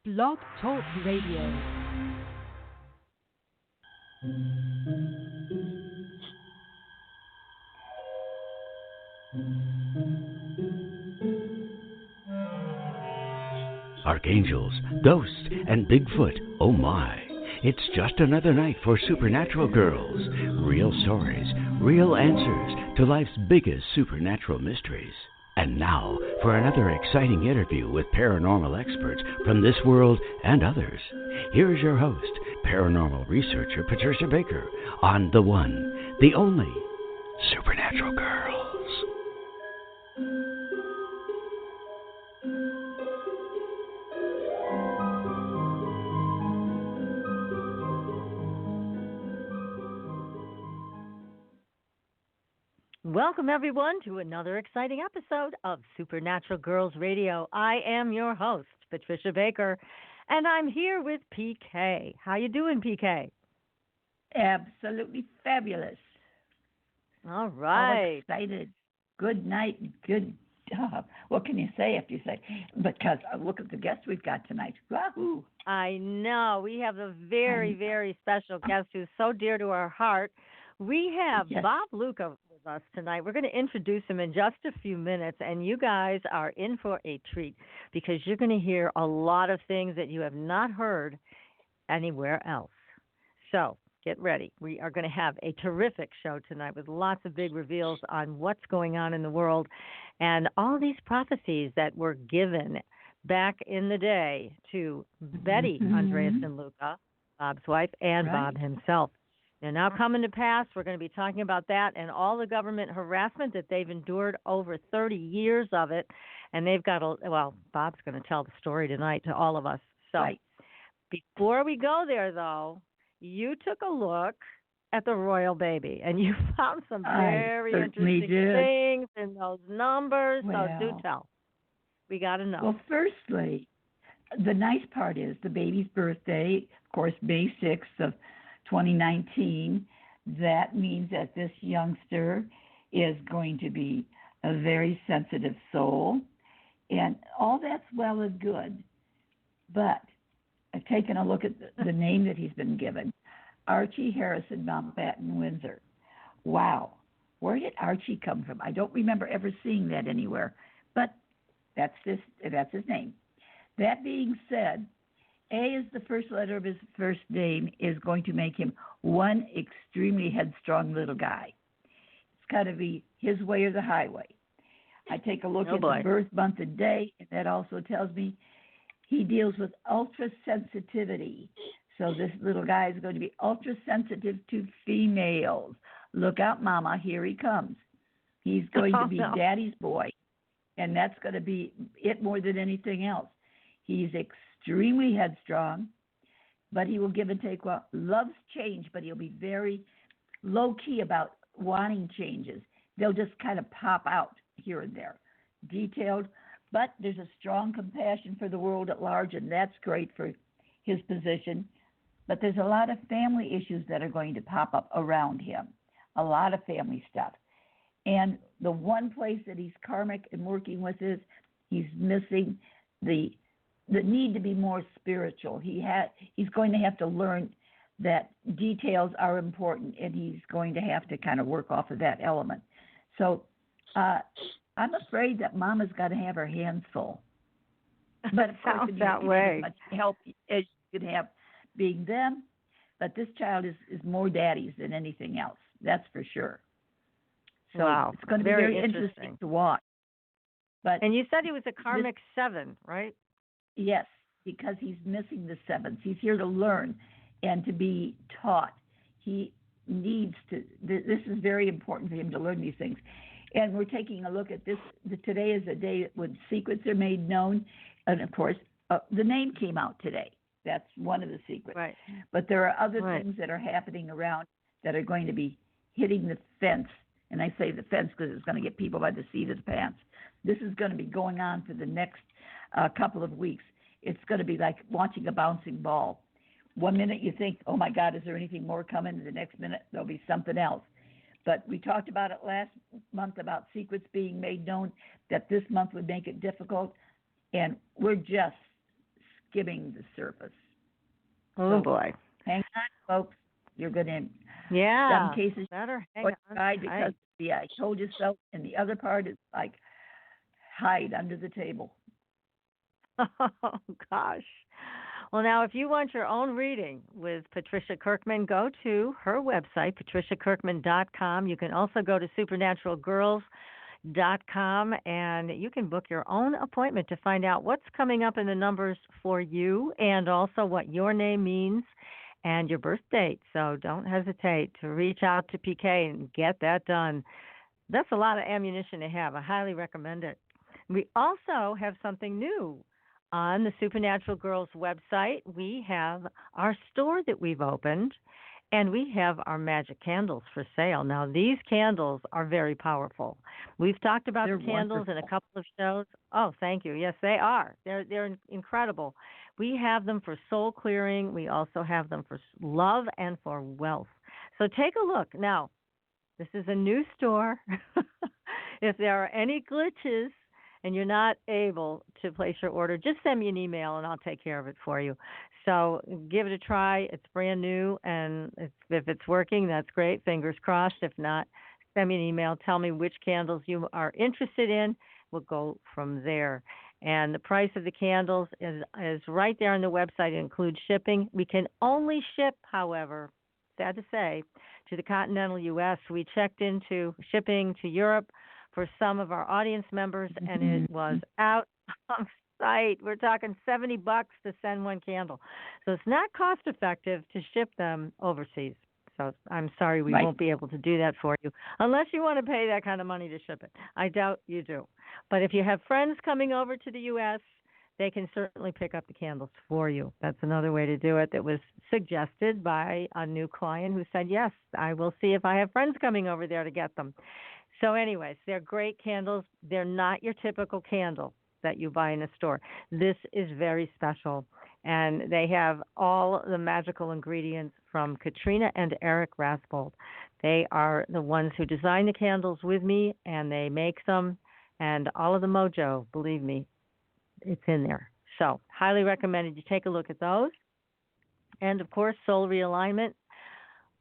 Blog Talk Radio. Archangels, ghosts, and Bigfoot, oh my. It's just another night for Supernatural Girls. Real stories, real answers to life's biggest supernatural mysteries. And now, for another exciting interview with paranormal experts from this world and others. Here's your host, paranormal researcher Patricia Baker, on the one, the only, Supernatural Girls. Welcome, everyone, to another exciting episode of Supernatural Girls Radio. I am your host, Patricia Baker, and I'm here with PK. How you doing, PK? Absolutely fabulous. All right. All excited. Good night. Good job. What can you say after you say? Because look at the guest we've got tonight. Wahoo! I know. We have a very, very special guest who's so dear to our heart. We have Bob Luca with us tonight. We're going to introduce him in just a few minutes, and you guys are in for a treat because you're going to hear a lot of things that you have not heard anywhere else. So get ready. We are going to have a terrific show tonight with lots of big reveals on what's going on in the world and all these prophecies that were given back in the day to Betty Andreasson Luca, Bob's wife, and Bob himself. They're now coming to pass. We're going to be talking about that and all the government harassment that they've endured over 30 years of it. And they've got Bob's going to tell the story tonight to all of us. So before we go there, though, you took a look at the royal baby, and you found some very interesting things in those numbers. So do tell. We got to know. Well, firstly, the nice part is the baby's birthday, of course, May 6th of 2019. That means that this youngster is going to be a very sensitive soul, and all that's well and good. But I've taken a look at the name that he's been given, Archie Harrison Mountbatten Windsor. Wow, where did Archie come from? I don't remember ever seeing that anywhere, but that's his name. That being said, A is the first letter of his first name is going to make him one extremely headstrong little guy. It's got to be his way or the highway. I take a look at the birth month and day, and that also tells me he deals with ultra sensitivity. So this little guy is going to be ultra sensitive to females. Look out, Mama, here he comes. He's going to be Daddy's boy, and that's going to be it more than anything else. He's extremely headstrong, but he will give and take. Well, loves change, but he'll be very low-key about wanting changes. They'll just kind of pop out here and there, detailed, but there's a strong compassion for the world at large, and that's great for his position. But there's a lot of family issues that are going to pop up around him, a lot of family stuff. And the one place that he's karmic and working with is he's missing the need to be more spiritual. He's going to have to learn that details are important, and he's going to have to kind of work off of that element. So I'm afraid that Mama's got to have her hands full. But of course, sounds that way. As much help as you can have being them. But this child is more daddy's than anything else. That's for sure. So it's going to be very interesting to watch. And you said he was a karmic 7, right? Yes, because he's missing the 7th. He's here to learn and to be taught. He needs to, this is very important for him to learn these things. And we're taking a look at this. Today is a day when secrets are made known. And, of course, the name came out today. That's one of the secrets. Right. But there are other things that are happening around that are going to be hitting the fence. And I say the fence because it's going to get people by the seat of the pants. This is going to be going on for the next couple of weeks. It's going to be like watching a bouncing ball. One minute you think, oh, my God, is there anything more coming? The next minute there'll be something else. But we talked about it last month about secrets being made known, that this month would make it difficult. And we're just skimming the surface. Oh, So boy. hang on, folks. You're going to, Yeah. some cases, Better hang put on. aside because the I told you so, and the other part is like hide under the table. Oh, gosh. Well, now, if you want your own reading with Patricia Kirkman, go to her website, patriciakirkman.com. You can also go to supernaturalgirls.com, and you can book your own appointment to find out what's coming up in the numbers for you and also what your name means and your birth date. So don't hesitate to reach out to PK and get that done. That's a lot of ammunition to have. I highly recommend it. We also have something new. On the Supernatural Girls website, we have our store that we've opened, and we have our magic candles for sale. Now, these candles are very powerful. We've talked about the candles in a couple of shows. Oh, thank you. Yes, they are. They're incredible. We have them for soul clearing. We also have them for love and for wealth. So take a look. Now, this is a new store. If there are any glitches, and you're not able to place your order, just send me an email and I'll take care of it for you. So give it a try. It's brand new, and if it's working, that's great. Fingers crossed. If not, send me an email. Tell me which candles you are interested in. We'll go from there. And the price of the candles is right there on the website. It includes shipping. We can only ship, however, sad to say, to the continental U.S. We checked into shipping to Europe for some of our audience members, and it was out of sight. We're talking $70 to send one candle. So it's not cost effective to ship them overseas. So I'm sorry we won't be able to do that for you, unless you want to pay that kind of money to ship it. I doubt you do. But if you have friends coming over to the U.S., they can certainly pick up the candles for you. That's another way to do it that was suggested by a new client who said, yes, I will see if I have friends coming over there to get them. So anyways, they're great candles. They're not your typical candle that you buy in a store. This is very special, and they have all the magical ingredients from Katrina and Eric Raspold. They are the ones who design the candles with me, and they make them, and all of the mojo, believe me, it's in there. So highly recommended you take a look at those. And, of course, Soul Realignment.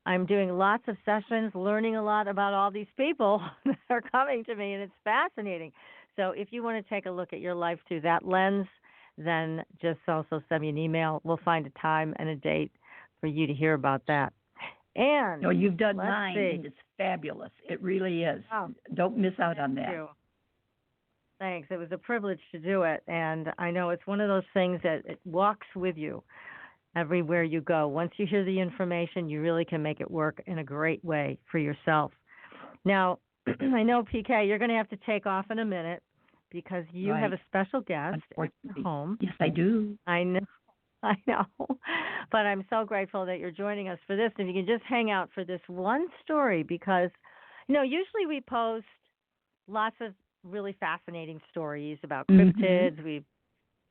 I'm doing lots of sessions, learning a lot about all these people that are coming to me, and it's fascinating. So if you want to take a look at your life through that lens, then just also send me an email. We'll find a time and a date for you to hear about that. And you've done mine, and it's fabulous. It really is. Oh, don't miss out on that. Thanks. It was a privilege to do it, and I know it's one of those things that it walks with you everywhere you go. Once you hear the information, you really can make it work in a great way for yourself. Now, I know, PK, you're going to have to take off in a minute because you have a special guest at home. Yes, I do. I know. But I'm so grateful that you're joining us for this. If you can just hang out for this one story, because, usually we post lots of really fascinating stories about cryptids,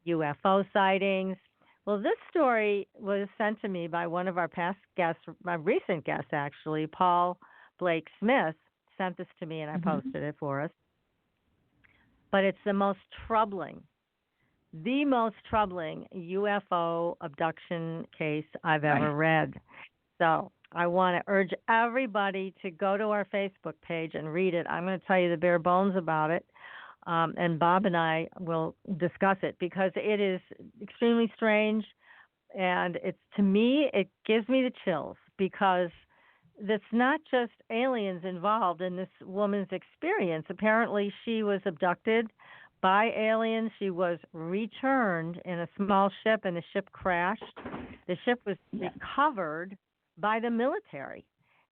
UFO sightings. Well, this story was sent to me by one of our past guests, my recent guest actually, Paul Blake Smith, sent this to me and I posted it for us. But it's the most troubling UFO abduction case I've ever read. So I want to urge everybody to go to our Facebook page and read it. I'm going to tell you the bare bones about it. And Bob and I will discuss it because it is extremely strange, and to me, it gives me the chills because it's not just aliens involved in this woman's experience. Apparently, she was abducted by aliens. She was returned in a small ship, and the ship crashed. The ship was recovered by the military,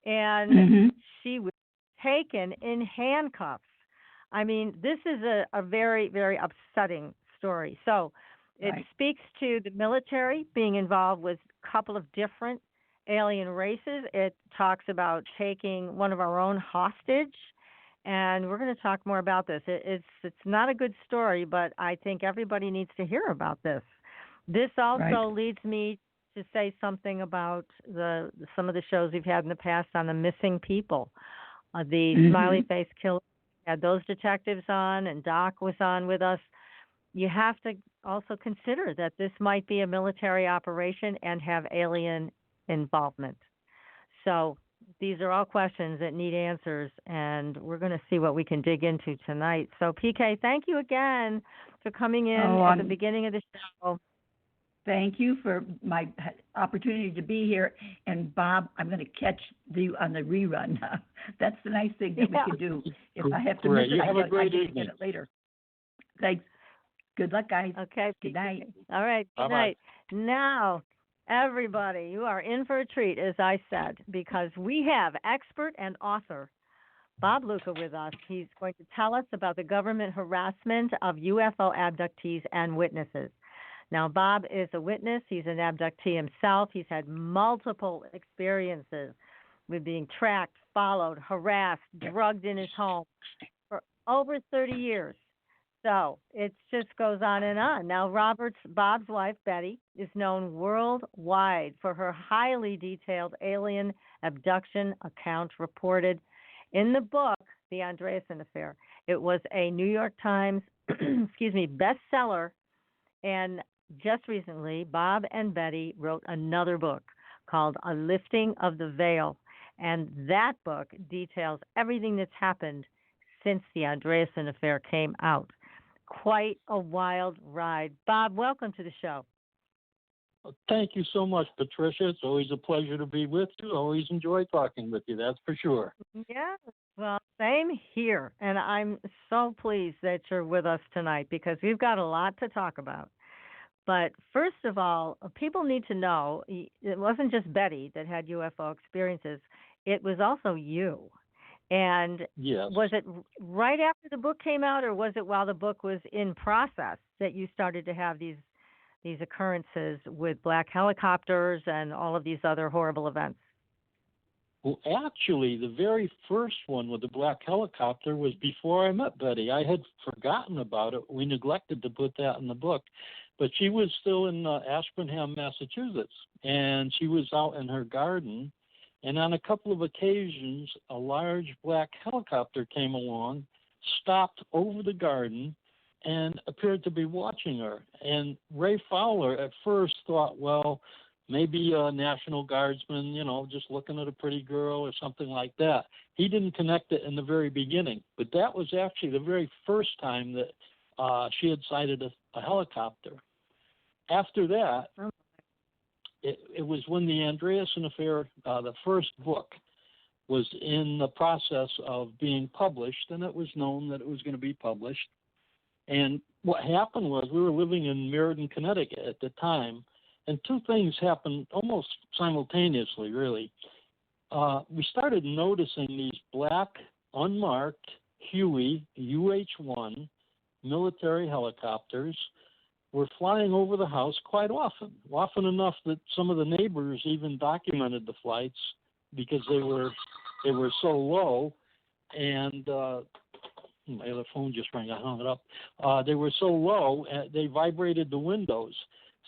and she was taken in handcuffs. I mean, this is a very, very upsetting story. So it speaks to the military being involved with a couple of different alien races. It talks about taking one of our own hostage, and we're going to talk more about this. It's not a good story, but I think everybody needs to hear about this. This also leads me to say something about some of the shows we've had in the past on the missing people, the smiley face killer. Had those detectives on, and Doc was on with us. you have to also consider that this might be a military operation and have alien involvement. So these are all questions that need answers, and we're going to see what we can dig into tonight. So, PK, thank you again for coming in at the beginning of the show. Thank you for my opportunity to be here. And, Bob, I'm going to catch you on the rerun. That's the nice thing that we can do. If I have to miss it, I can get it later. Thanks. Good luck, guys. Okay. Good night. All right. Good night. Now, everybody, you are in for a treat, as I said, because we have expert and author Bob Luca with us. He's going to tell us about the government harassment of UFO abductees and witnesses. Now, Bob is a witness. He's an abductee himself. He's had multiple experiences with being tracked, followed, harassed, drugged in his home for over 30 years. So it just goes on and on. Now, Bob's wife, Betty, is known worldwide for her highly detailed alien abduction account reported in the book, The Andreasson Affair. It was a New York Times, bestseller, and just recently, Bob and Betty wrote another book called A Lifting of the Veil, and that book details everything that's happened since the Andreasson Affair came out. Quite a wild ride. Bob, welcome to the show. Thank you so much, Patricia. It's always a pleasure to be with you. Always enjoy talking with you, that's for sure. Yeah, well, same here. And I'm so pleased that you're with us tonight because we've got a lot to talk about. But first of all, people need to know it wasn't just Betty that had UFO experiences. It was also you. And yes. Was it right after the book came out, or was it while the book was in process that you started to have these occurrences with black helicopters and all of these other horrible events? Well, actually, the very first one with the black helicopter was before I met Betty. I had forgotten about it. We neglected to put that in the book. But she was still in Ashburnham, Massachusetts, and she was out in her garden. And on a couple of occasions, a large black helicopter came along, stopped over the garden, and appeared to be watching her. And Ray Fowler at first thought, well, maybe a National Guardsman, just looking at a pretty girl or something like that. He didn't connect it in the very beginning. But that was actually the very first time that she had sighted a helicopter. After that, it was when the Andreasson Affair, the first book, was in the process of being published, and it was known that it was going to be published. And what happened was we were living in Meriden, Connecticut at the time, and two things happened almost simultaneously, really. We started noticing these black, unmarked Huey UH-1 military helicopters were flying over the house quite often enough that some of the neighbors even documented the flights because they were so low. And my other phone just rang. I hung it up. They were so low, they vibrated the windows.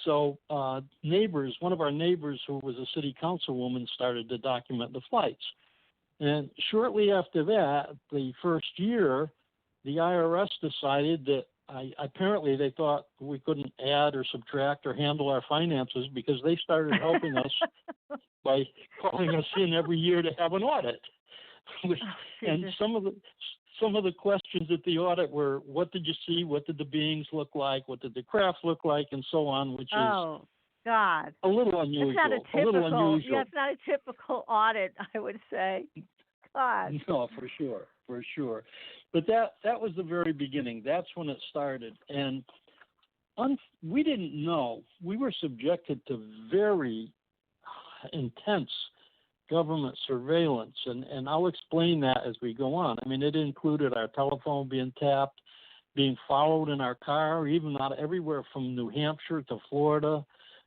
So one of our neighbors who was a city councilwoman started to document the flights. And shortly after that, the first year, the IRS decided that apparently they thought we couldn't add or subtract or handle our finances because they started helping us by calling us in every year to have an audit. And some of the questions at the audit were, what did you see? What did the beings look like? What did the craft look like? And so on, which is God, a little unusual. It's not a typical audit, I would say. God. No, for sure. But that was the very beginning. That's when it started. And we didn't know. We were subjected to very intense government surveillance, and I'll explain that as we go on. I mean, it included our telephone being tapped, being followed in our car, even out everywhere from New Hampshire to Florida,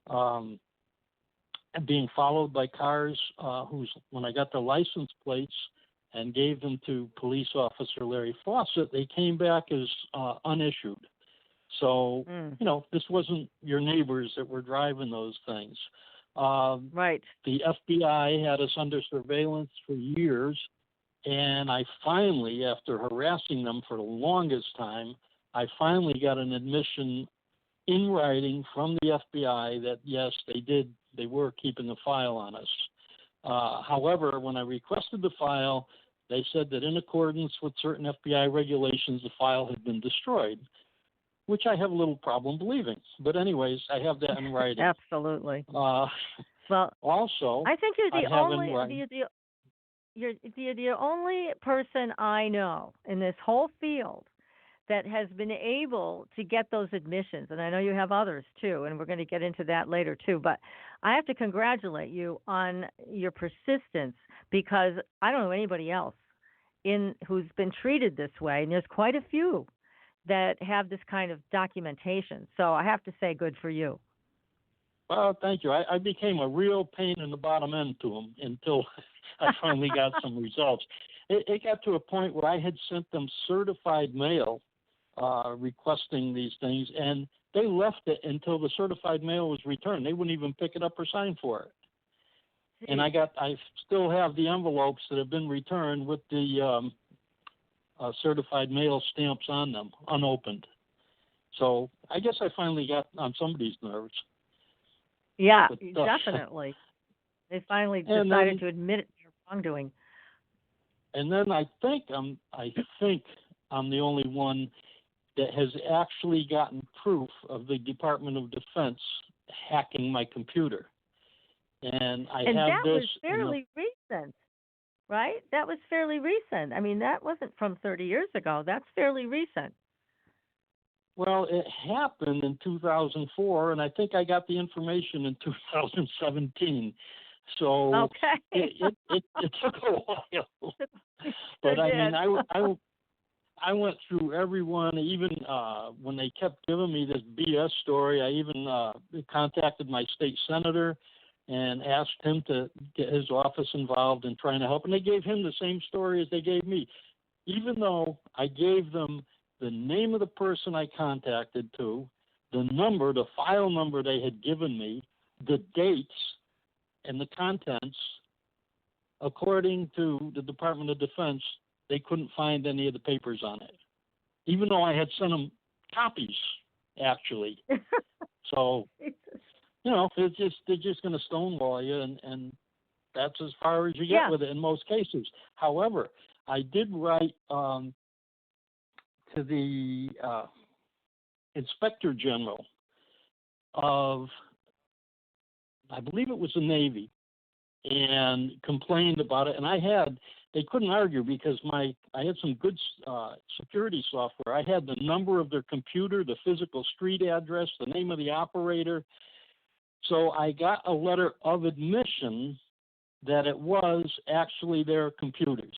and being followed by cars when I got the license plates and gave them to police officer Larry Fawcett, they came back as unissued. So, this wasn't your neighbors that were driving those things. Right. The FBI had us under surveillance for years, and I finally, after harassing them for the longest time, I finally got an admission in writing from the FBI that, yes, they were keeping a file on us. However, when I requested the file, they said that in accordance with certain FBI regulations, the file had been destroyed, which I have a little problem believing. But anyways, I have that in writing. Absolutely. Well, also, I think you're the only person I know in this whole field that has been able to get those admissions, and I know you have others too, and we're going to get into that later too, but I have to congratulate you on your persistence, because I don't know anybody else who's been treated this way, and there's quite a few that have this kind of documentation. So I have to say good for you. Well, thank you. I became a real pain in the bottom end to them until I finally got some results. It got to a point where I had sent them certified mail requesting these things, and they left it until the certified mail was returned. They wouldn't even pick it up or sign for it. And I still have the envelopes that have been returned with the certified mail stamps on them, unopened. So I guess I finally got on somebody's nerves. Yeah, definitely. They finally decided to admit their wrongdoing. And then I think I'm the only one that has actually gotten proof of the Department of Defense hacking my computer. And that was fairly recent, right? That was fairly recent. I mean, that wasn't from 30 years ago. That's fairly recent. Well, it happened in 2004, and I think I got the information in 2017. So okay. it took a while. But I mean, I went through everyone, even when they kept giving me this BS story. I even contacted my state senator and asked him to get his office involved in trying to help. And they gave him the same story as they gave me, even though I gave them the name of the person I contacted to, the file number they had given me, the dates, and the contents. According to the Department of Defense, they couldn't find any of the papers on it, even though I had sent them copies, actually. So, they're just going to stonewall you, and that's as far as you get with it in most cases. However, I did write to the Inspector General of, I believe it was the Navy, and complained about it. And they couldn't argue because I had some good security software. I had the number of their computer, the physical street address, the name of the operator. So I got a letter of admission that it was actually their computers.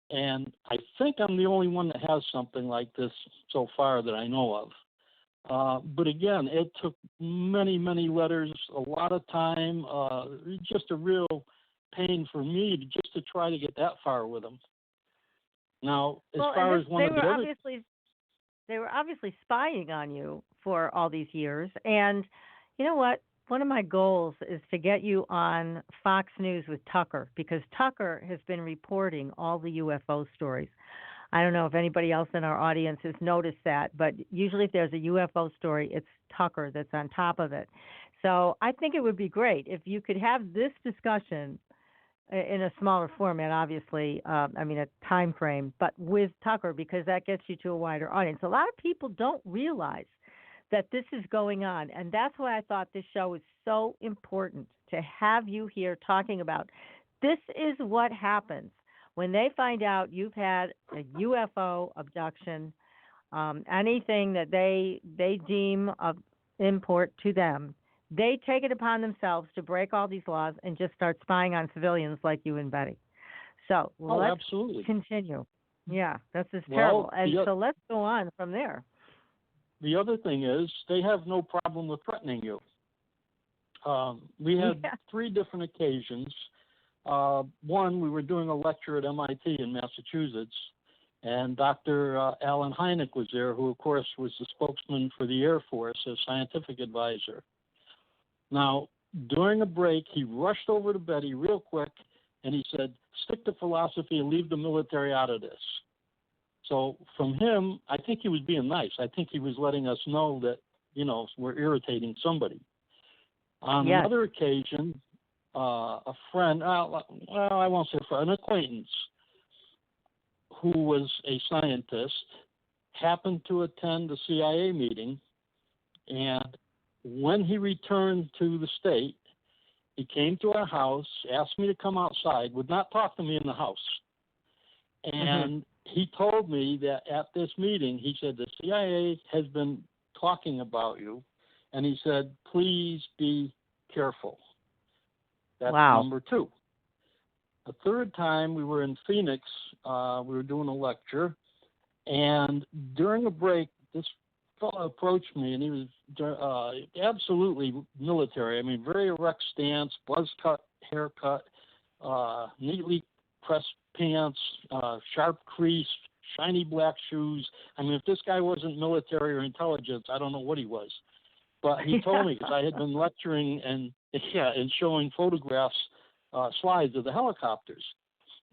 And I think I'm the only one that has something like this so far that I know of. But again, it took many, many letters, a lot of time, just a real pain for me to try to get that far with them. Now, they were obviously spying on you for all these years. And you know what? One of my goals is to get you on Fox News with Tucker, because Tucker has been reporting all the UFO stories. I don't know if anybody else in our audience has noticed that, but usually if there's a UFO story, it's Tucker that's on top of it. So I think it would be great if you could have this discussion in a smaller format, obviously, a time frame, but with Tucker, because that gets you to a wider audience. A lot of people don't realize that this is going on, and that's why I thought this show is so important to have you here talking about. This is what happens when they find out you've had a UFO abduction, anything that they deem of import to them. They take it upon themselves to break all these laws and just start spying on civilians like you and Betty. So let's continue. Yeah, this is terrible. So let's go on from there. The other thing is they have no problem with threatening you. We had 3 different occasions. One, we were doing a lecture at MIT in Massachusetts, and Dr. Alan Hynek was there, who, of course, was the spokesman for the Air Force as scientific advisor. Now, during a break, he rushed over to Betty real quick, and he said, "Stick to philosophy and leave the military out of this." So from him, I think he was being nice. I think he was letting us know that, we're irritating somebody. On another occasion, a friend, well, I won't say a friend, an acquaintance who was a scientist happened to attend the CIA meeting, and when he returned to the state, he came to our house, asked me to come outside, would not talk to me in the house. And he told me that at this meeting, he said, the CIA has been talking about you, and he said, please be careful. That's number 2. The third time we were in Phoenix, we were doing a lecture, and during a break, this fellow approached me, and he was absolutely military. I mean, very erect stance, buzz cut, haircut, neatly pressed pants, sharp crease, shiny black shoes. I mean, if this guy wasn't military or intelligence, I don't know what he was. But he told me, because I had been lecturing and showing photographs, slides of the helicopters,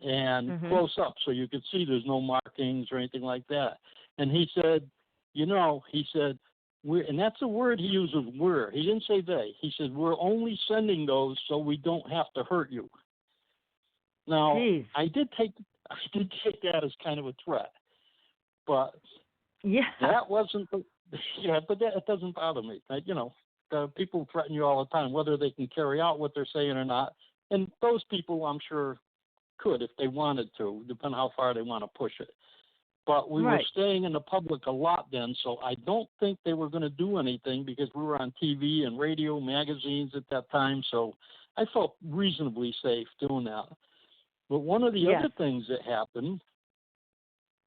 and close up, so you could see there's no markings or anything like that. And he said, we're, and that's a word he uses, we're. He didn't say they. He said, we're only sending those so we don't have to hurt you. Now, I did take that as kind of a threat, but that wasn't the, but that, it doesn't bother me. People threaten you all the time, whether they can carry out what they're saying or not. And those people, I'm sure, could if they wanted to, depending how far they want to push it. But we were staying in the public a lot then, so I don't think they were going to do anything because we were on TV and radio, magazines at that time, so I felt reasonably safe doing that. But one of the other things that happened,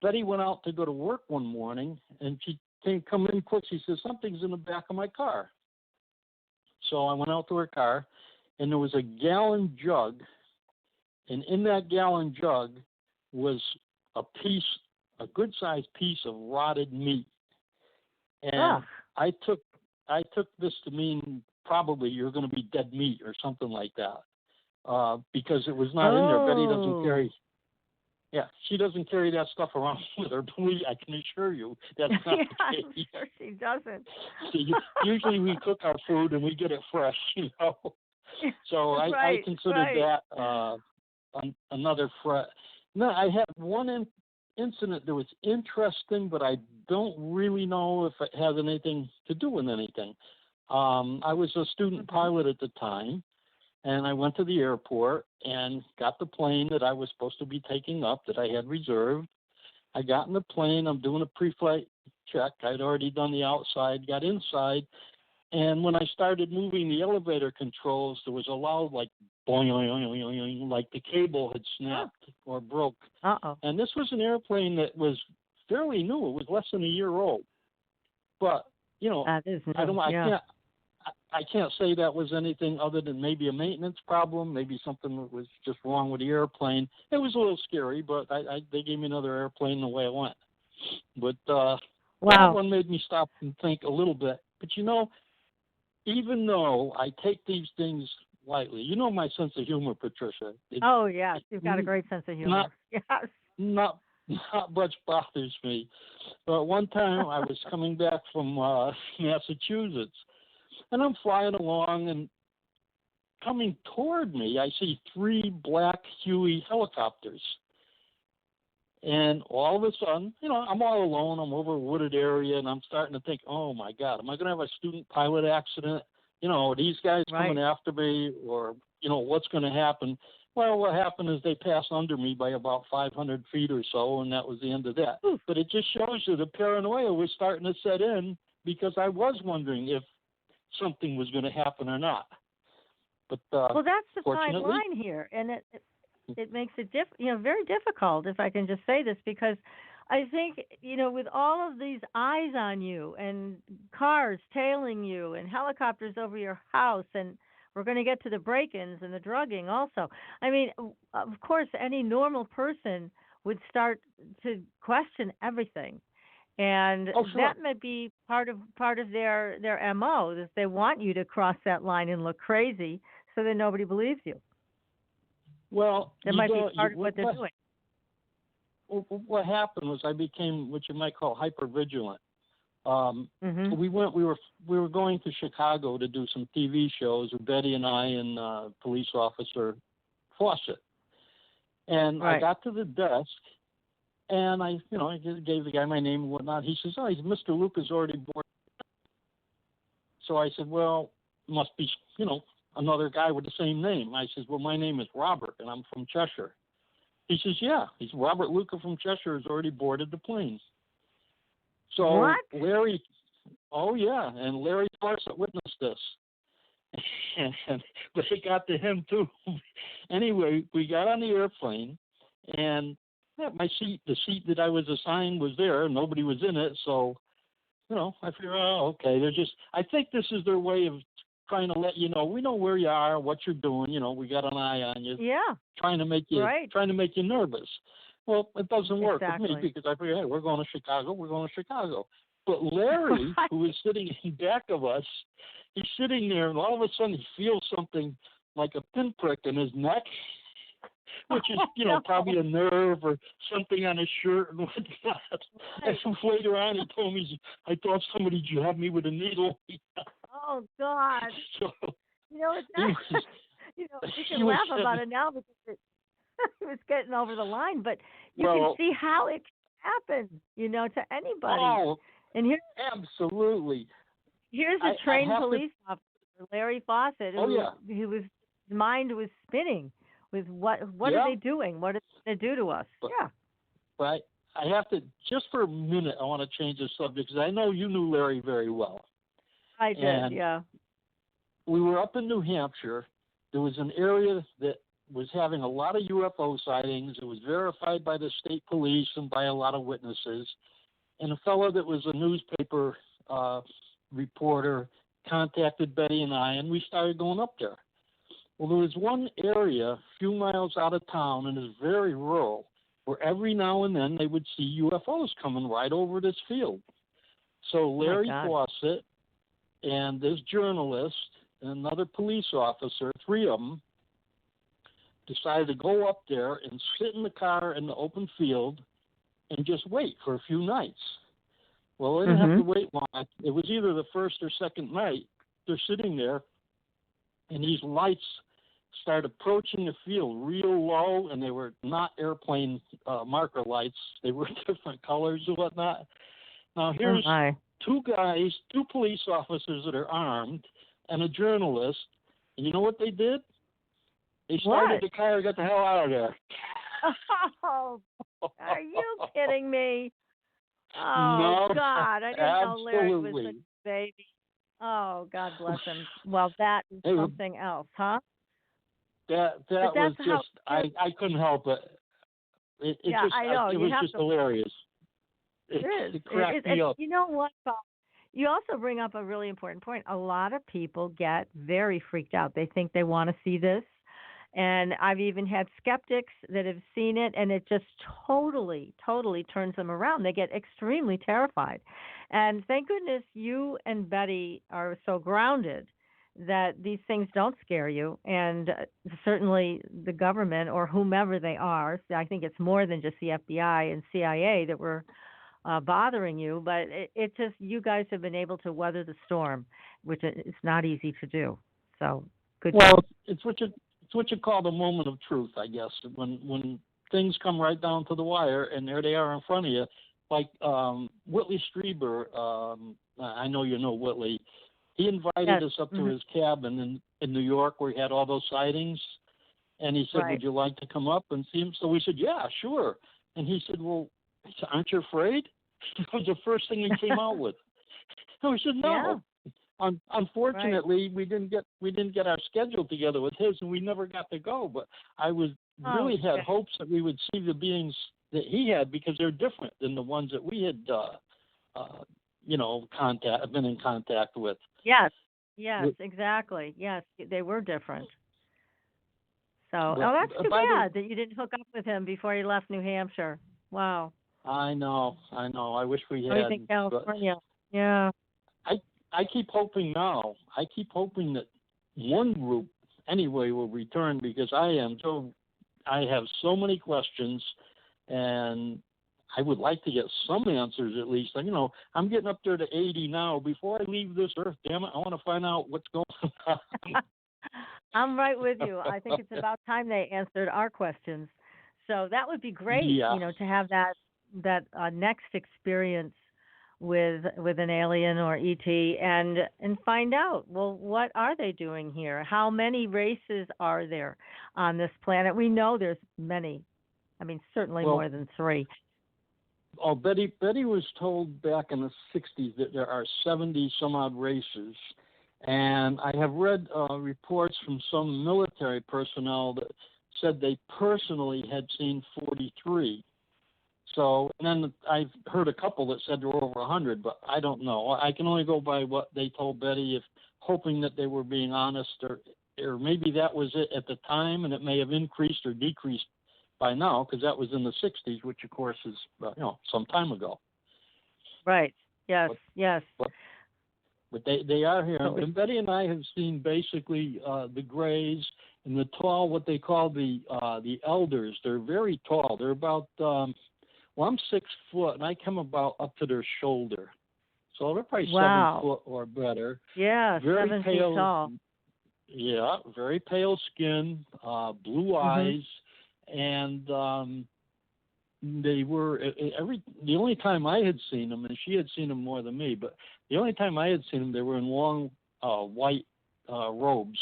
Betty went out to go to work one morning, and she come in quick. She says, something's in the back of my car. So I went out to her car, and there was a gallon jug, and in that gallon jug was a good-sized piece of rotted meat. And I took this to mean probably you're going to be dead meat or something like that. Because it was not in there. Betty doesn't carry. Yeah, she doesn't carry that stuff around with her. I can assure you that's not the case. I'm sure she doesn't. Usually we cook our food and we get it fresh, So I considered that another threat. No, I had one incident that was interesting, but I don't really know if it has anything to do with anything. I was a student pilot at the time. And I went to the airport and got the plane that I was supposed to be taking up that I had reserved. I got in the plane. I'm doing a pre-flight check. I'd already done the outside, got inside. And when I started moving the elevator controls, there was a loud, like, boing, boing, boing, boing, like the cable had snapped or broke. And this was an airplane that was fairly new. It was less than a year old. But, I can't say that was anything other than maybe a maintenance problem, maybe something that was just wrong with the airplane. It was a little scary, but they gave me another airplane the way I went. But that one made me stop and think a little bit. But, even though I take these things lightly, my sense of humor, Patricia. Yes, you've got a great sense of humor. Not much bothers me. But one time I was coming back from Massachusetts, and I'm flying along, and coming toward me, I see 3 black Huey helicopters. And all of a sudden, I'm all alone. I'm over a wooded area, and I'm starting to think, oh, my God, am I going to have a student pilot accident? Are these guys coming after me? Or, what's going to happen? Well, what happened is they passed under me by about 500 feet or so, and that was the end of that. But it just shows you the paranoia was starting to set in because I was wondering if something was going to happen or not. But well, that's the fine line here, and it makes it very difficult, if I can just say this, because I think with all of these eyes on you and cars tailing you and helicopters over your house, and we're going to get to the break-ins and the drugging also. I mean, of course, any normal person would start to question everything. And that may be part of their MO, that they want you to cross that line and look crazy so that nobody believes you. Well, that might be part of what they're doing. what happened was I became what you might call hypervigilant. We were going to Chicago to do some TV shows with Betty and I and police officer Fawcett. And I got to the desk, and I just gave the guy my name and whatnot. He says, "Oh, Mr. Luca's already boarded." So I said, "Well, must be, another guy with the same name." I says, "Well, my name is Robert, and I'm from Cheshire." He says, "Yeah, he's Robert Luca from Cheshire has already boarded the plane." So what? Larry, oh yeah, and Larry Fawcett witnessed this. But it got to him too. Anyway, we got on the airplane, and the seat that I was assigned was there. Nobody was in it, so I figured, okay, I think this is their way of trying to let you know we know where you are, what you're doing. We got an eye on you. Yeah. Trying to make you nervous. Well, it doesn't work with me because I figured, hey, we're going to Chicago. But Larry, who was sitting in back of us, he's sitting there, and all of a sudden he feels something like a pinprick in his neck, which is, probably a nerve or something on his shirt and whatnot. And so later on, he told me, "I thought somebody jabbed me with a needle." Oh God! So, it's not. You can laugh about it now because it was getting over the line, but you can see how it can happen, to anybody. Oh, and absolutely. Here's a trained police officer, Larry Fawcett, his mind was spinning with what are they doing? What are they going to do to us? But I have to, just for a minute, I want to change the subject because I know you knew Larry very well. I did, yeah. We were up in New Hampshire. There was an area that was having a lot of UFO sightings. It was verified by the state police and by a lot of witnesses. And a fellow that was a newspaper reporter contacted Betty and I, and we started going up there. Well, there was one area a few miles out of town, and it's very rural, where every now and then they would see UFOs coming right over this field. So Larry Fawcett and this journalist and another police officer, three of them, decided to go up there and sit in the car in the open field and just wait for a few nights. Well, they didn't have to wait long. It was either the first or second night. They're sitting there, and these lights started approaching the field real low, and they were not airplane marker lights. They were different colors and whatnot. Now, here's two police officers that are armed, and a journalist. And you know what they did? They started the car and got the hell out of there. Oh, are you kidding me? Oh, no, God. I didn't know Larry was such a baby. Oh, God bless him. Well, that is something else, huh? That was just, I couldn't help it. I know. It was just hilarious. It cracked me up. You know what, Bob? You also bring up a really important point. A lot of people get very freaked out. They think they want to see this. And I've even had skeptics that have seen it, and it just totally turns them around. They get extremely terrified. And thank goodness you and Betty are so grounded that these things don't scare you. And certainly the government or whomever they are, I think it's more than just the FBI and CIA that were bothering you, but it just, you guys have been able to weather the storm, which is not easy to do. So good. Well, it's what you call the moment of truth, I guess, when things come right down to the wire, and there they are in front of you. Like Whitley Strieber, I know you know Whitley. He invited us up to his cabin in New York where he had all those sightings, and he said, "Would you like to come up and see him?" So we said, "Yeah, sure." And he said, "Well, aren't you afraid?" That was the first thing he came out with. So we said, "No." Yeah. Unfortunately, we didn't get our schedule together with his, and we never got to go. But I really had hopes that we would see the beings that he had, because they're different than the ones that we had, been in contact with. Yes, exactly. Yes, they were different. So, that's too bad that you didn't hook up with him before he left New Hampshire. Wow. I know. I wish we had. I think California. Yeah. I keep hoping now. I keep hoping that one group anyway will return, because I have so many questions, and I would like to get some answers at least. You know, I'm getting up there to 80 now. Before I leave this earth, damn it, I want to find out what's going on. I'm right with you. I think it's about time they answered our questions. So that would be great, Yeah. you know, to have that next experience with an alien or ET and find out, well, what are they doing here? How many races are there on this planet? We know there's many. I mean, certainly more than 3. Oh, Betty was told back in the 60s that there are 70 some odd races. And I have read reports from some military personnel that said they personally had seen 43. So, and then I've heard a couple that said there were over 100, but I don't know. I can only go by what they told Betty, if hoping that they were being honest, or maybe that was it at the time, and it may have increased or decreased by now, because that was in the 60s, which of course is some time ago. Right. Yes. Yes. But they are here, and Betty and I have seen basically the Greys and the tall, what they call the elders. They're very tall. They're about I'm 6 foot, and I come about up to their shoulder, so they're probably 7 foot or better. Yeah, very 7 pale, feet tall. Yeah, very pale skin, blue eyes, and they were the only time I had seen them, and she had seen them more than me, but the only time I had seen them, they were in long white robes,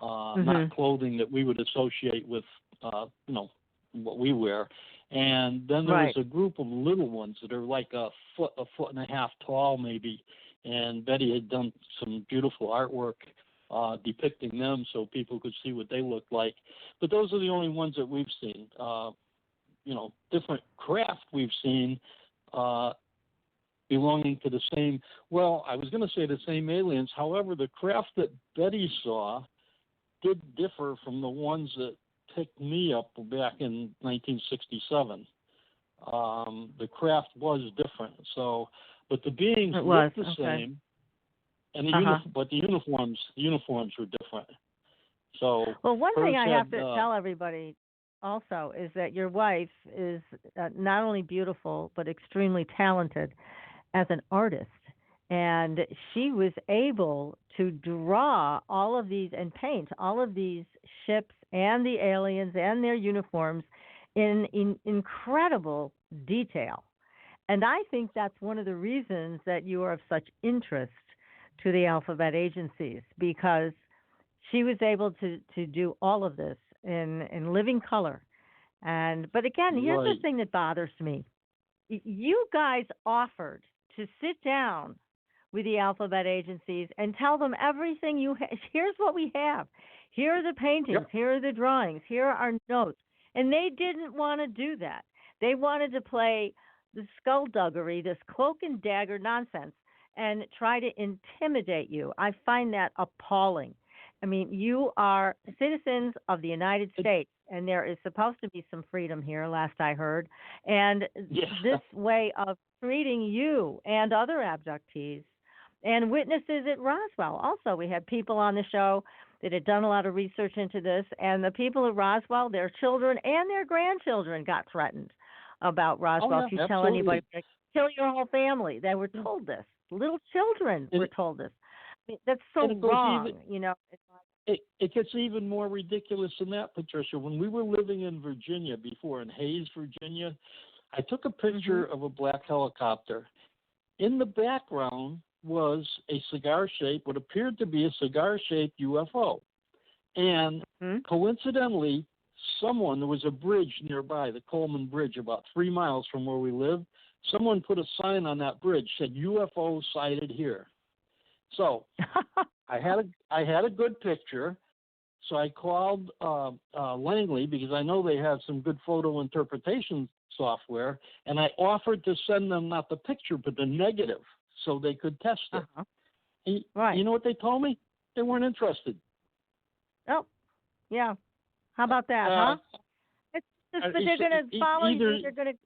not clothing that we would associate with what we wear. And then there was a group of little ones that are like a foot and a half tall maybe, and Betty had done some beautiful artwork depicting them so people could see what they looked like. But those are the only ones that we've seen. Different craft we've seen belonging to the same, I was going to say the same aliens. However, the craft that Betty saw did differ from the ones that picked me up back in 1967. The craft was different. So, but the beings looked the same, and but the uniforms were different. So, one thing I have to tell everybody also is that your wife is not only beautiful but extremely talented as an artist, and she was able to draw all of these and paint all of these ships and the aliens and their uniforms in incredible detail. And I think that's one of the reasons that you are of such interest to the alphabet agencies, because she was able to do all of this in living color. But again, here's the thing that bothers me. You guys offered to sit down with the alphabet agencies and tell them everything you have. Here's what we have. Here are the paintings. Here are the drawings. Here are our notes. And they didn't want to do that. They wanted to play the skullduggery, this cloak and dagger nonsense, and try to intimidate you. I find that appalling. I mean, you are citizens of the United States, and there is supposed to be some freedom here, last I heard. And this way of treating you and other abductees and witnesses at Roswell. Also, we had people on the show that had done a lot of research into this, and the people at Roswell, their children and their grandchildren got threatened about Roswell. If you tell anybody, kill your whole family. They were told this. Little children were told this. I mean, that's so wrong, It gets even more ridiculous than that, Patricia. When we were living in Virginia before, in Hayes, Virginia, I took a picture of a black helicopter. In the background was a cigar-shaped, what appeared to be a cigar-shaped UFO. And coincidentally, there was a bridge nearby, the Coleman Bridge, about 3 miles from where we live. Someone put a sign on that bridge, said UFO sighted here. So I had a good picture. So I called Langley, because I know they have some good photo interpretation software, and I offered to send them not the picture but the negative so they could test it. You know what they told me? They weren't interested. Oh, yeah. How about that, huh? It's just that they're going to follow you. They're going to.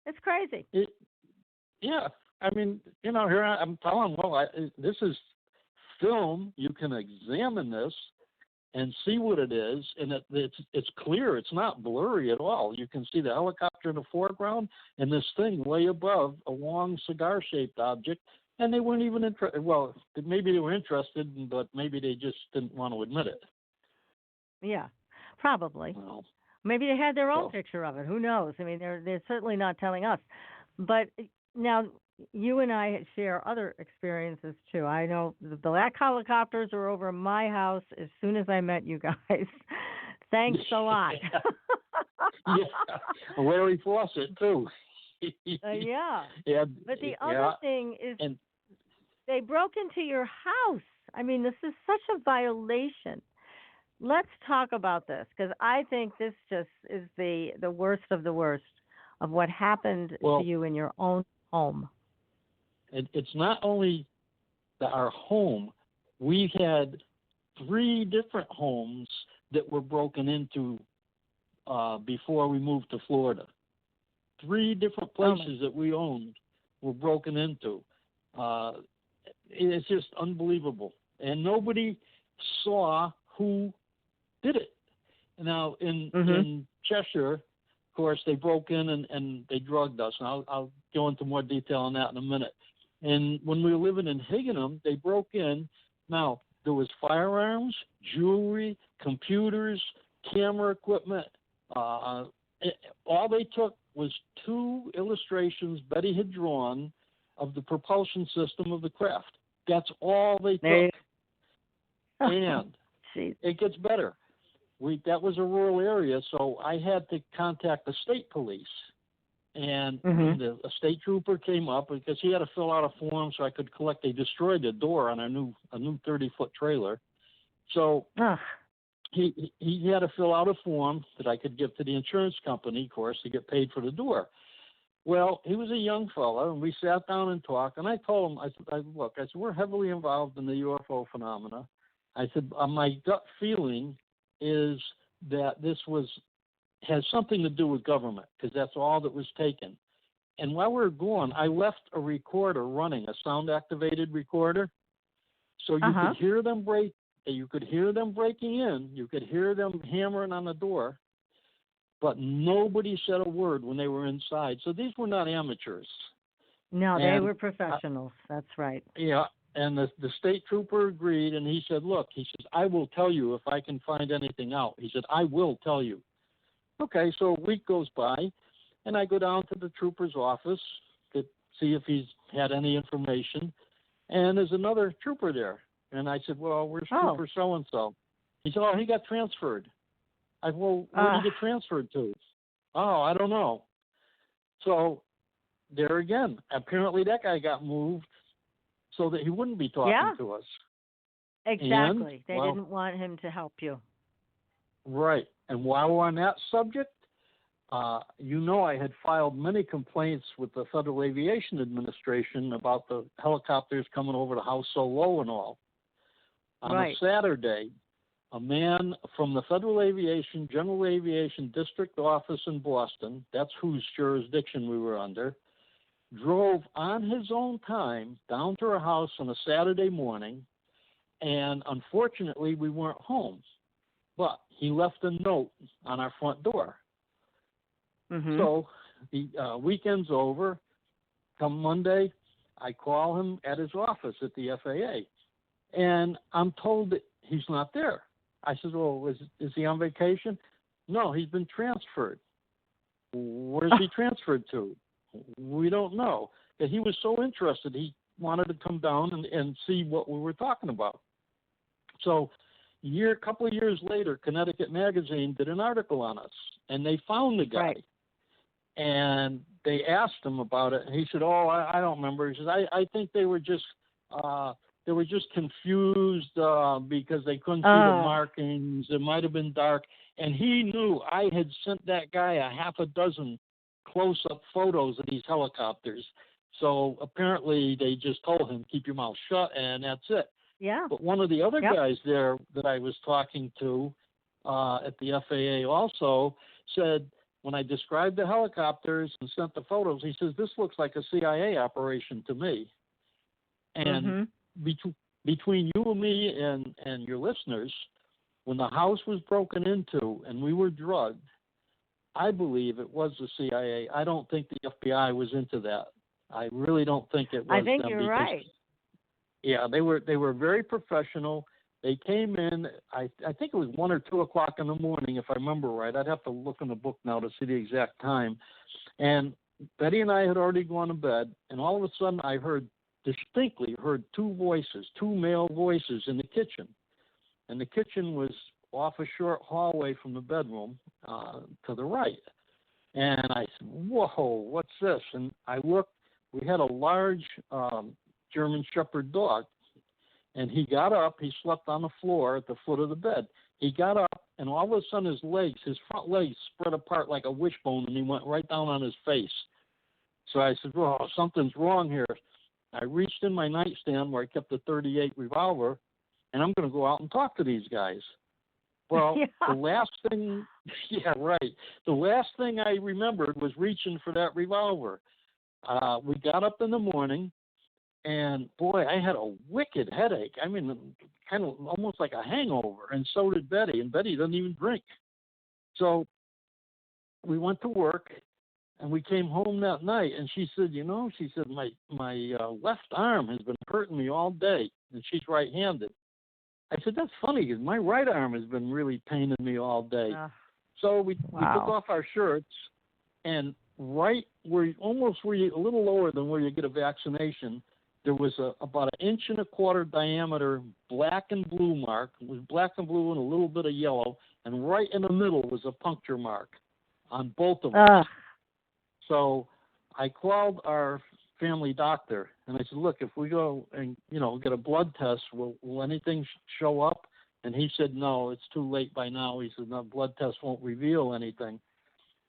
It's crazy. I mean, here I'm telling them, this is film. You can examine this, and see what it is, and it's clear. It's not blurry at all. You can see the helicopter in the foreground and this thing way above, a long cigar-shaped object, and they weren't even interested. Well, maybe they were interested, but maybe they just didn't want to admit it. Yeah, probably. Well, maybe they had their own picture of it. Who knows? I mean, they're certainly not telling us. But now you and I share other experiences too. I know the black helicopters were over my house as soon as I met you guys. Thanks a lot. Yeah, Larry Fawcett too. Yeah. Yeah. But the other thing is, they broke into your house. I mean, this is such a violation. Let's talk about this, because I think this just is the worst of the worst of what happened to you in your own home. It's not only our home. We had 3 different homes that were broken into before we moved to Florida. 3 different places that we owned were broken into. It's just unbelievable. And nobody saw who did it. Now, in Cheshire, of course, they broke in and they drugged us. And I'll go into more detail on that in a minute. And when we were living in Higginham, they broke in. Now, there was firearms, jewelry, computers, camera equipment. All they took was 2 illustrations Betty had drawn of the propulsion system of the craft. That's all they took. And it gets better. That was a rural area, so I had to contact the state police. And a state trooper came up because he had to fill out a form so I could collect. They destroyed the door on a new 30-foot trailer. So he had to fill out a form that I could give to the insurance company, of course, to get paid for the door. Well, he was a young fellow, and we sat down and talked. And I told him, I said, look, we're heavily involved in the UFO phenomena. I said, my gut feeling is that this has something to do with government, because that's all that was taken. And while we were gone, I left a recorder running, a sound-activated recorder, so you could hear them break. You could hear them breaking in. You could hear them hammering on the door. But nobody said a word when they were inside. So these were not amateurs. No, they were professionals. That's right. Yeah, and the state trooper agreed, and he said, look, he says, I will tell you if I can find anything out. He said, I will tell you. Okay, so a week goes by, and I go down to the trooper's office to see if he's had any information. And there's another trooper there. And I said, well, where's Trooper so-and-so? He said, he got transferred. I said, well, where did he get transferred to? Oh, I don't know. So there again, apparently that guy got moved so that he wouldn't be talking to us. Exactly. They didn't want him to help you. Right. And while we're on that subject, I had filed many complaints with the Federal Aviation Administration about the helicopters coming over the house so low and all. On a Saturday, a man from the Federal Aviation, General Aviation District Office in Boston, that's whose jurisdiction we were under, drove on his own time down to our house on a Saturday morning, and unfortunately we weren't home. But he left a note on our front door. So the weekend's over. Come Monday, I call him at his office at the FAA, and I'm told that he's not there. I said, well, is he on vacation? No, he's been transferred. Where's he transferred to? We don't know. And he was so interested, he wanted to come down and see what we were talking about. So a couple of years later, Connecticut Magazine did an article on us, and they found the guy. And they asked him about it, and he said, I don't remember. He says, I think they were just confused because they couldn't see the markings. It might have been dark. And he knew I had sent that guy a half a dozen close-up photos of these helicopters. So apparently they just told him, keep your mouth shut, and that's it. Yeah. But one of the other guys there that I was talking to at the FAA also said, when I described the helicopters and sent the photos, he says, this looks like a CIA operation to me. And between you and me and your listeners, when the house was broken into and we were drugged, I believe it was the CIA. I don't think the FBI was into that. I really don't think it was. I think them you're because, right. Yeah, they were very professional. They came in. I think it was 1 or 2 o'clock in the morning, if I remember right. I'd have to look in the book now to see the exact time. And Betty and I had already gone to bed, and all of a sudden I distinctly heard 2 voices, 2 male voices in the kitchen. And the kitchen was off a short hallway from the bedroom to the right. And I said, whoa, what's this? And I looked. We had a large German Shepherd dog. And he got up. He slept on the floor at the foot of the bed. He got up, and all of a sudden his front legs spread apart like a wishbone, and he went right down on his face. So I said, well, something's wrong here. I reached in my nightstand where I kept the .38 revolver, and I'm going to go out and talk to these guys. Well, The last thing, the last thing I remembered was reaching for that revolver. We got up in the morning, and boy, I had a wicked headache. I mean, kind of almost like a hangover, and so did Betty, and Betty doesn't even drink. So we went to work, and we came home that night, and she said, my left arm has been hurting me all day, and she's right-handed. I said, that's funny, because my right arm has been really paining me all day. So we took off our shirts, and right where a little lower than where you get a vaccination, there was about 1.25 inch diameter black and blue mark. It was black and blue and a little bit of yellow, and right in the middle was a puncture mark on both of us. So I called our family doctor, and I said, look, if we go and, get a blood test, will anything show up? And he said, no, it's too late by now. He said, no, blood test won't reveal anything.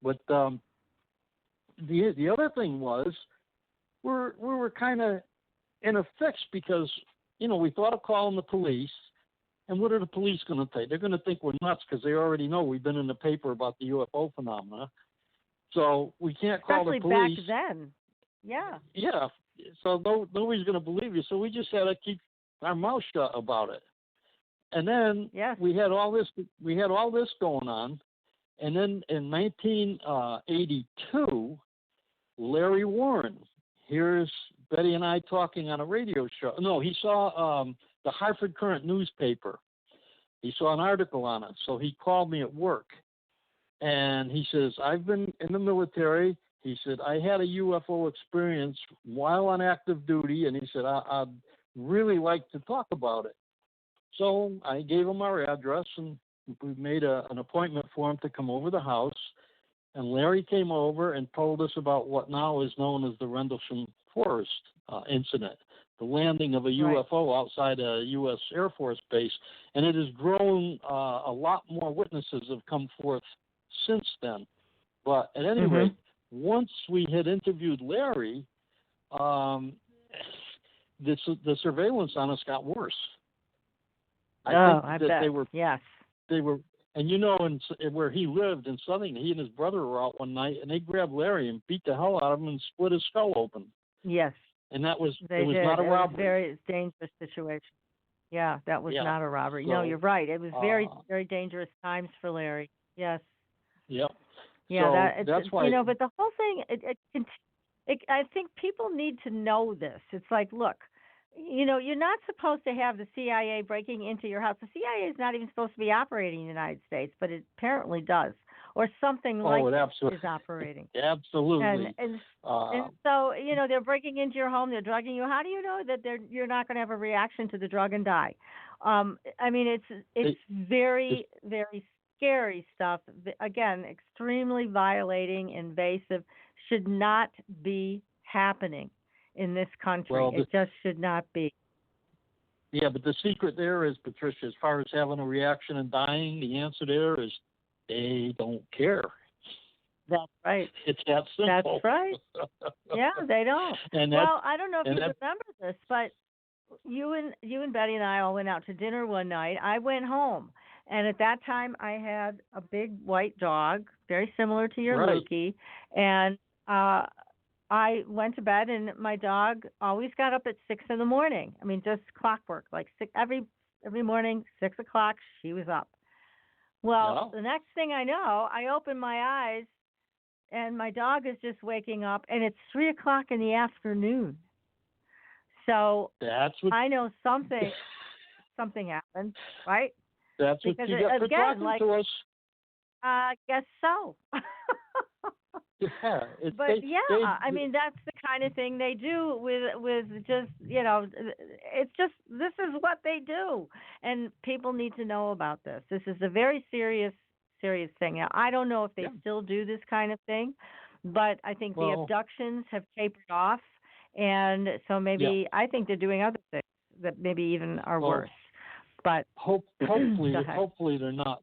But the other thing was we were kind of in a fix because, we thought of calling the police. And what are the police going to think? They're going to think we're nuts because they already know we've been in the paper about the UFO phenomena. So we can't call the police. Especially back then. Yeah. Yeah. So nobody's going to believe you. So we just had to keep our mouth shut about it. And then we had all this going on. And then in 1982, Larry Warren, here's Betty and I talking on a radio show. No, he saw the Hartford Courant newspaper. He saw an article on it. So he called me at work. And he says, I've been in the military. He said, I had a UFO experience while on active duty. And he said, I'd really like to talk about it. So I gave him our address, and we made an appointment for him to come over the house. And Larry came over and told us about what now is known as the Rendlesham Forest incident, the landing of a UFO outside a U.S. Air Force base. And it has grown. A lot more witnesses have come forth since then. But at any rate, once we had interviewed Larry, the surveillance on us got worse. I bet. They were, and where he lived in Southern, he and his brother were out one night, and they grabbed Larry and beat the hell out of him and split his skull open. Yes. And that was not a robbery. It was a very dangerous situation. Yeah, that was not a robbery. So, no, you're right. It was very, very dangerous times for Larry. Yes. Yep. Yeah, so that's why. But the whole thing, I think people need to know this. It's like, look, you're not supposed to have the CIA breaking into your house. The CIA is not even supposed to be operating in the United States, but it apparently does, or something like it is operating. Absolutely. And so, they're breaking into your home, they're drugging you. How do you know that you're not going to have a reaction to the drug and die? It's very, very scary stuff. Again, extremely violating, invasive, should not be happening in this country. It just should not be. Yeah, but the secret there is, Patricia, as far as having a reaction and dying, the answer there is they don't care. That's right. It's that simple. That's right. Yeah, they don't. Well, I don't know if you remember this, but you and Betty and I all went out to dinner one night. I went home, and at that time I had a big white dog, very similar to your Lukey, and I went to bed, and my dog always got up at 6 a.m. I mean, just clockwork, like every morning, 6 o'clock, she was up. Well, the next thing I know, I open my eyes, and my dog is just waking up, and it's 3:00 in the afternoon. So that's what I know something happened, right? That's because what you get for talking to us. I guess so. Yeah, I mean, that's the kind of thing they do with just, it's just, this is what they do, and people need to know about this. This is a very serious thing. Now, I don't know if they still do this kind of thing, but I think the abductions have tapered off, and so maybe I think they're doing other things that maybe even are worse. But hopefully they're not.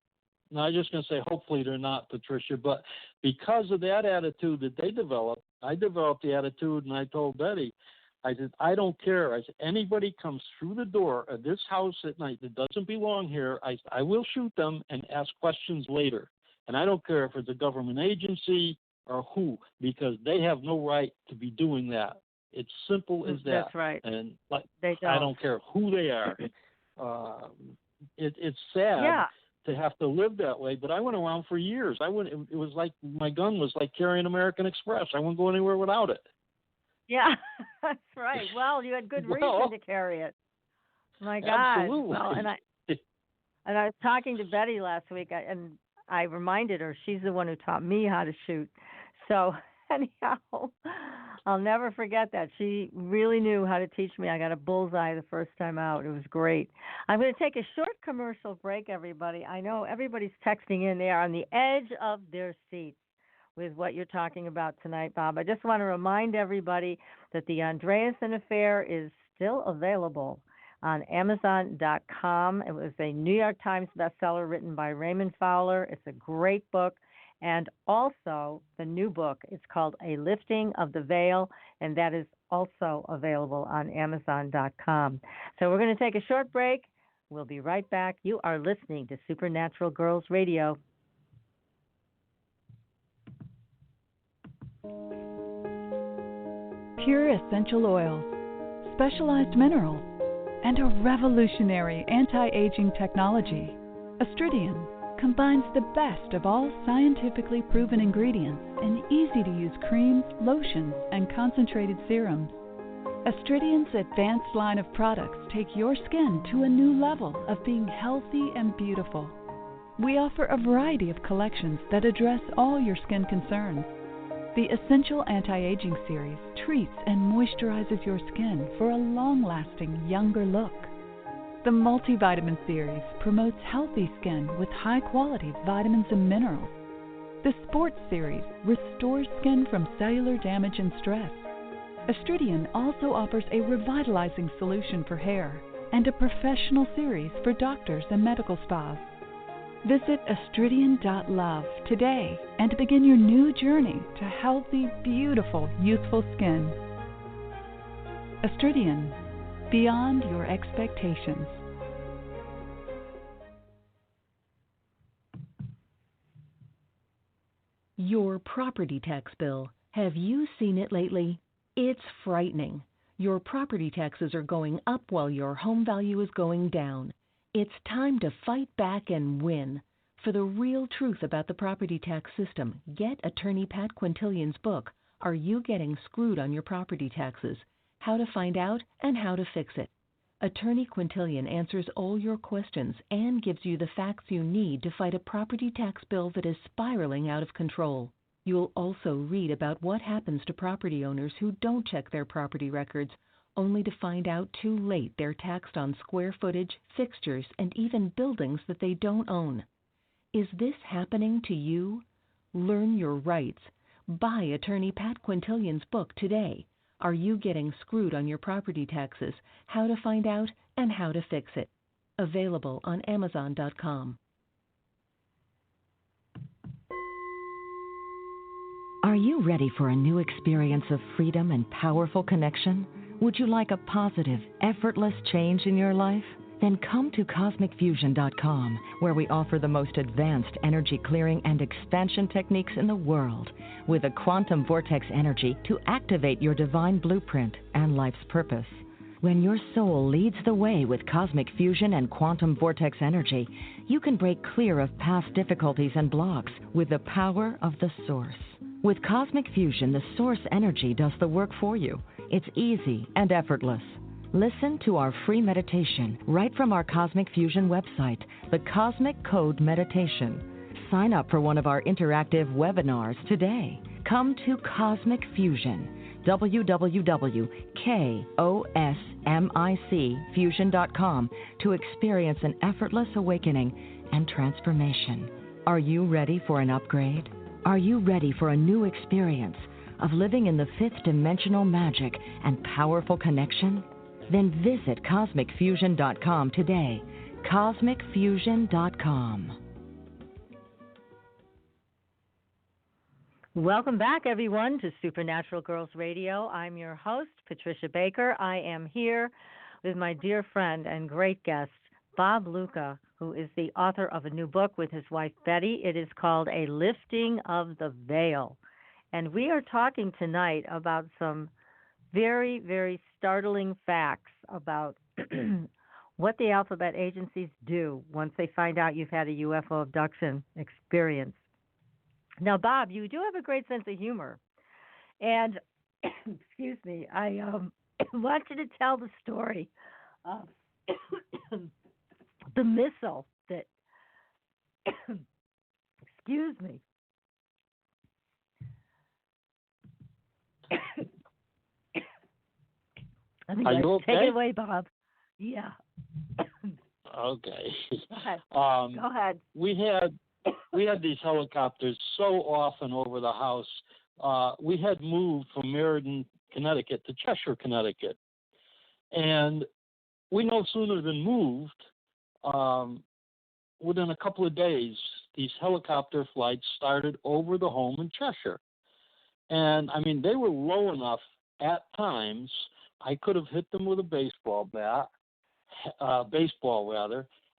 No, I'm just going to say hopefully they're not, Patricia. But because of that attitude that they developed, I developed the attitude, and I told Betty, I said, I don't care. I said, anybody comes through the door of this house at night that doesn't belong here, I will shoot them and ask questions later. And I don't care if it's a government agency or who, because they have no right to be doing that. It's simple as that. That's right. And I don't care who they are. It's sad to have to live that way, but I went around for years. It was like my gun was like carrying American Express. I wouldn't go anywhere without it. Yeah, that's right. Well, you had good reason to carry it. My God. Absolutely. Well, and I was talking to Betty last week, and I reminded her she's the one who taught me how to shoot. So anyhow, I'll never forget that. She really knew how to teach me. I got a bullseye the first time out. It was great. I'm going to take a short commercial break, everybody. I know everybody's texting in. They are on the edge of their seats with what you're talking about tonight, Bob. I just want to remind everybody that the Andreasson Affair is still available on Amazon.com. It was a New York Times bestseller written by Raymond Fowler. It's a great book. And also the new book, it's called A Lifting of the Veil, and that is also available on Amazon.com. So we're going to take a short break. We'll be right back. You are listening to Supernatural Girls Radio. Pure essential oils, specialized minerals, and a revolutionary anti-aging technology. Astridian combines the best of all scientifically proven ingredients in easy-to-use creams, lotions, and concentrated serums. Astridian's advanced line of products take your skin to a new level of being healthy and beautiful. We offer a variety of collections that address all your skin concerns. The Essential Anti-Aging Series treats and moisturizes your skin for a long-lasting, younger look. The Multivitamin Series promotes healthy skin with high-quality vitamins and minerals. The Sports Series restores skin from cellular damage and stress. Astridian also offers a revitalizing solution for hair and a professional series for doctors and medical spas. Visit astridian.love today and begin your new journey to healthy, beautiful, youthful skin. Astridian, beyond your expectations. Your property tax bill. Have you seen it lately? It's frightening. Your property taxes are going up while your home value is going down. It's time to fight back and win. For the real truth about the property tax system, get attorney Pat Quintilian's book, Are You Getting Screwed on Your Property Taxes? How to Find Out and How to Fix It. Attorney Quintilian answers all your questions and gives you the facts you need to fight a property tax bill that is spiraling out of control. You'll also read about what happens to property owners who don't check their property records, only to find out too late they're taxed on square footage, fixtures, and even buildings that they don't own. Is this happening to you? Learn your rights. Buy attorney Pat Quintilian's book today. Are You Getting Screwed on Your Property Taxes? How to Find Out and How to Fix It. Available on Amazon.com. Are you ready for a new experience of freedom and powerful connection? Would you like a positive, effortless change in your life? Then come to CosmicFusion.com, where we offer the most advanced energy clearing and expansion techniques in the world, with a quantum vortex energy to activate your divine blueprint and life's purpose. When your soul leads the way with cosmic fusion and quantum vortex energy, you can break clear of past difficulties and blocks with the power of the Source. With cosmic fusion, the Source energy does the work for you. It's easy and effortless. Listen to our free meditation right from our Cosmic Fusion website, the Cosmic Code Meditation. Sign up for one of our interactive webinars today. Come to Cosmic Fusion, www.kosmicfusion.com, to experience an effortless awakening and transformation. Are you ready for an upgrade? Are you ready for a new experience of living in the fifth dimensional magic and powerful connection? Then visit CosmicFusion.com today. CosmicFusion.com. Welcome back, everyone, to Supernatural Girls Radio. I'm your host, Patricia Baker. I am here with my dear friend and great guest, Bob Luca, who is the author of a new book with his wife, Betty. It is called A Lifting of the Veil. And we are talking tonight about some very, very startling facts about what the alphabet agencies do once they find out you've had a UFO abduction experience. Now, Bob, you do have a great sense of humor. And, excuse me, I want you to tell the story of the missile that, excuse me. I think okay? Take it away, Bob. Yeah. Okay. Go ahead. Go ahead. We had these helicopters so often over the house. We had moved from Meriden, Connecticut to Cheshire, Connecticut. And we no sooner than moved, within a couple of days, these helicopter flights started over the home in Cheshire. And, I mean, they were low enough at times I could have hit them with a baseball rather.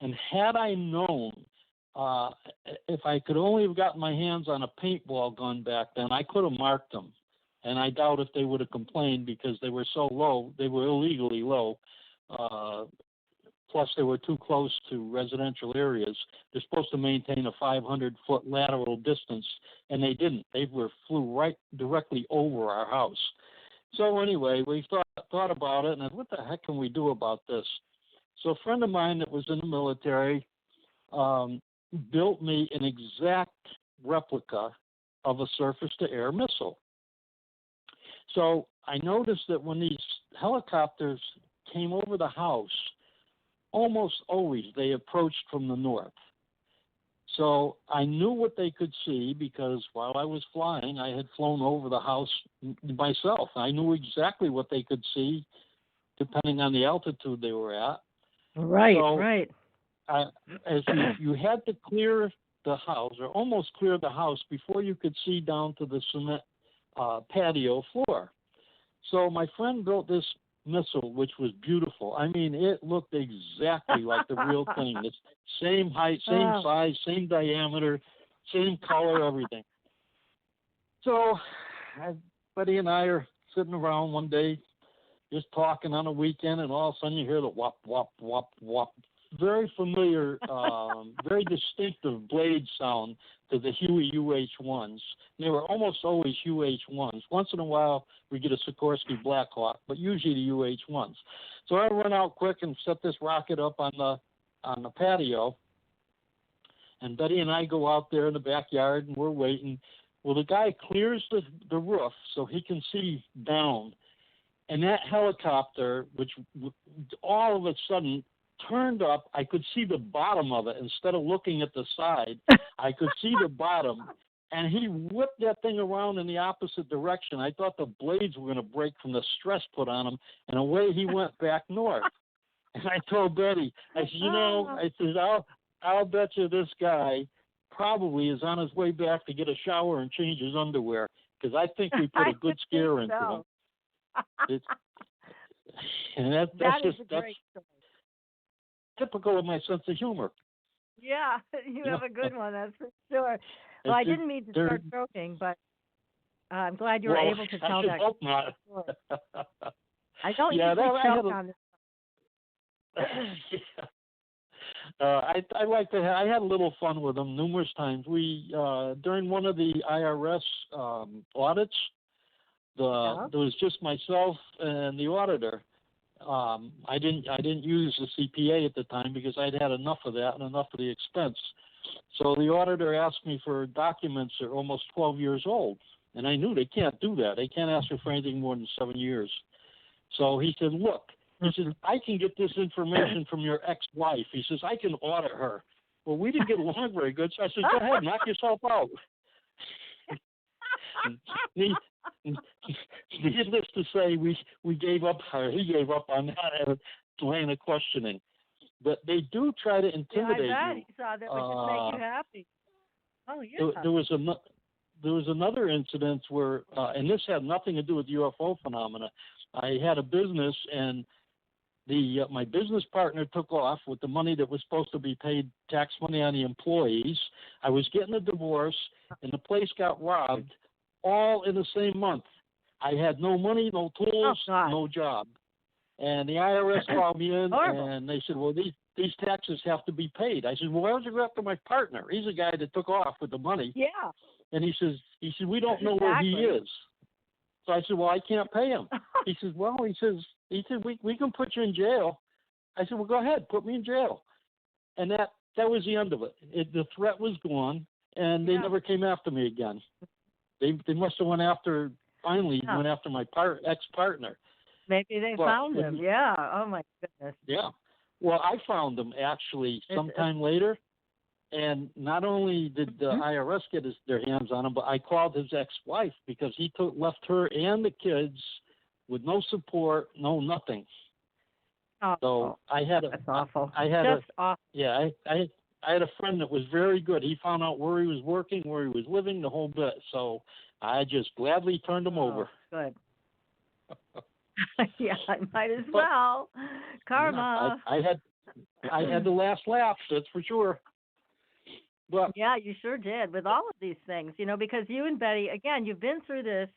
And had I known, if I could only have gotten my hands on a paintball gun back then, I could have marked them. And I doubt if they would have complained because they were so low. They were illegally low. Plus, they were too close to residential areas. They're supposed to maintain a 500-foot lateral distance, and they didn't. They flew right directly over our house. So anyway, we thought about it, and what the heck can we do about this? So a friend of mine that was in the military built me an exact replica of a surface-to-air missile. So I noticed that when these helicopters came over the house, almost always they approached from the north. So I knew what they could see because while I was flying, I had flown over the house myself. I knew exactly what they could see depending on the altitude they were at. Right, so right. As you had to clear the house, or almost clear the house, before you could see down to the cement patio floor. So my friend built this missile, which was beautiful. I mean, it looked exactly like the real thing. It's same height, same size, same diameter, same color, everything. So Buddy and I are sitting around one day just talking on a weekend, and all of a sudden you hear the whop, whop, whop, whop. Very familiar, very distinctive blade sound to the Huey UH-1s. They were almost always UH-1s. Once in a while, we get a Sikorsky Black Hawk, but usually the UH-1s. So I run out quick and set this rocket up on the patio, and Betty and I go out there in the backyard, and we're waiting. Well, the guy clears the roof so he can see down, and that helicopter, which all of a sudden turned up, I could see the bottom of it. Instead of looking at the side, I could see the bottom. And he whipped that thing around in the opposite direction. I thought the blades were going to break from the stress put on him, and away he went back north. And I told Betty, I said, I'll bet you this guy probably is on his way back to get a shower and change his underwear, because I think we put a good scare into him. And that's typical of my sense of humor. Yeah, you have a good one, that's for sure. Well, I didn't mean to start joking, but I'm glad you were able to tell that. Hope not. I don't Yeah, usually I choke on this. yeah. I like to. I had a little fun with them numerous times. We during one of the IRS audits, there was just myself and the auditor. I didn't use the CPA at the time because I'd had enough of that and enough of the expense. So the auditor asked me for documents that are almost 12 years old, and I knew they can't do that. They can't ask me for anything more than 7 years. So he said, look. He says, I can get this information from your ex-wife. He says, I can audit her. Well, we didn't get along very good, so I said, go ahead, knock yourself out. Needless to say, we gave up, or he gave up on that line of questioning. But they do try to intimidate I bet you. he saw that would just make you happy. Oh, yeah. There was another incident where, and this had nothing to do with UFO phenomena. I had a business, and my business partner took off with the money that was supposed to be paid tax money on the employees. I was getting a divorce, and the place got robbed all in the same month. I had no money, no tools, no job. And the IRS called me in, and they said, well, these taxes have to be paid. I said, well, why would you go after my partner? He's the guy that took off with the money. Yeah. And he said, we don't know where he is. So I said, well, I can't pay him. He says, well, he said, we can put you in jail. I said, well, go ahead, put me in jail. And that was the end of it. The threat was gone, and they never came after me again. They must have went after my ex-partner. Maybe they found him. Yeah. Oh, my goodness. Yeah. Well, I found him actually sometime later. And not only did the IRS get their hands on him, but I called his ex-wife because he left her and the kids with no support, no nothing. Oh, so that's awful. Awful. Yeah, I had a friend that was very good. He found out where he was working, where he was living, the whole bit. So I just gladly turned him over. Good. Yeah, I might as well. Karma. Yeah, I had the last laugh. That's for sure. But, yeah, you sure did with all of these things, because you and Betty, again, you've been through this.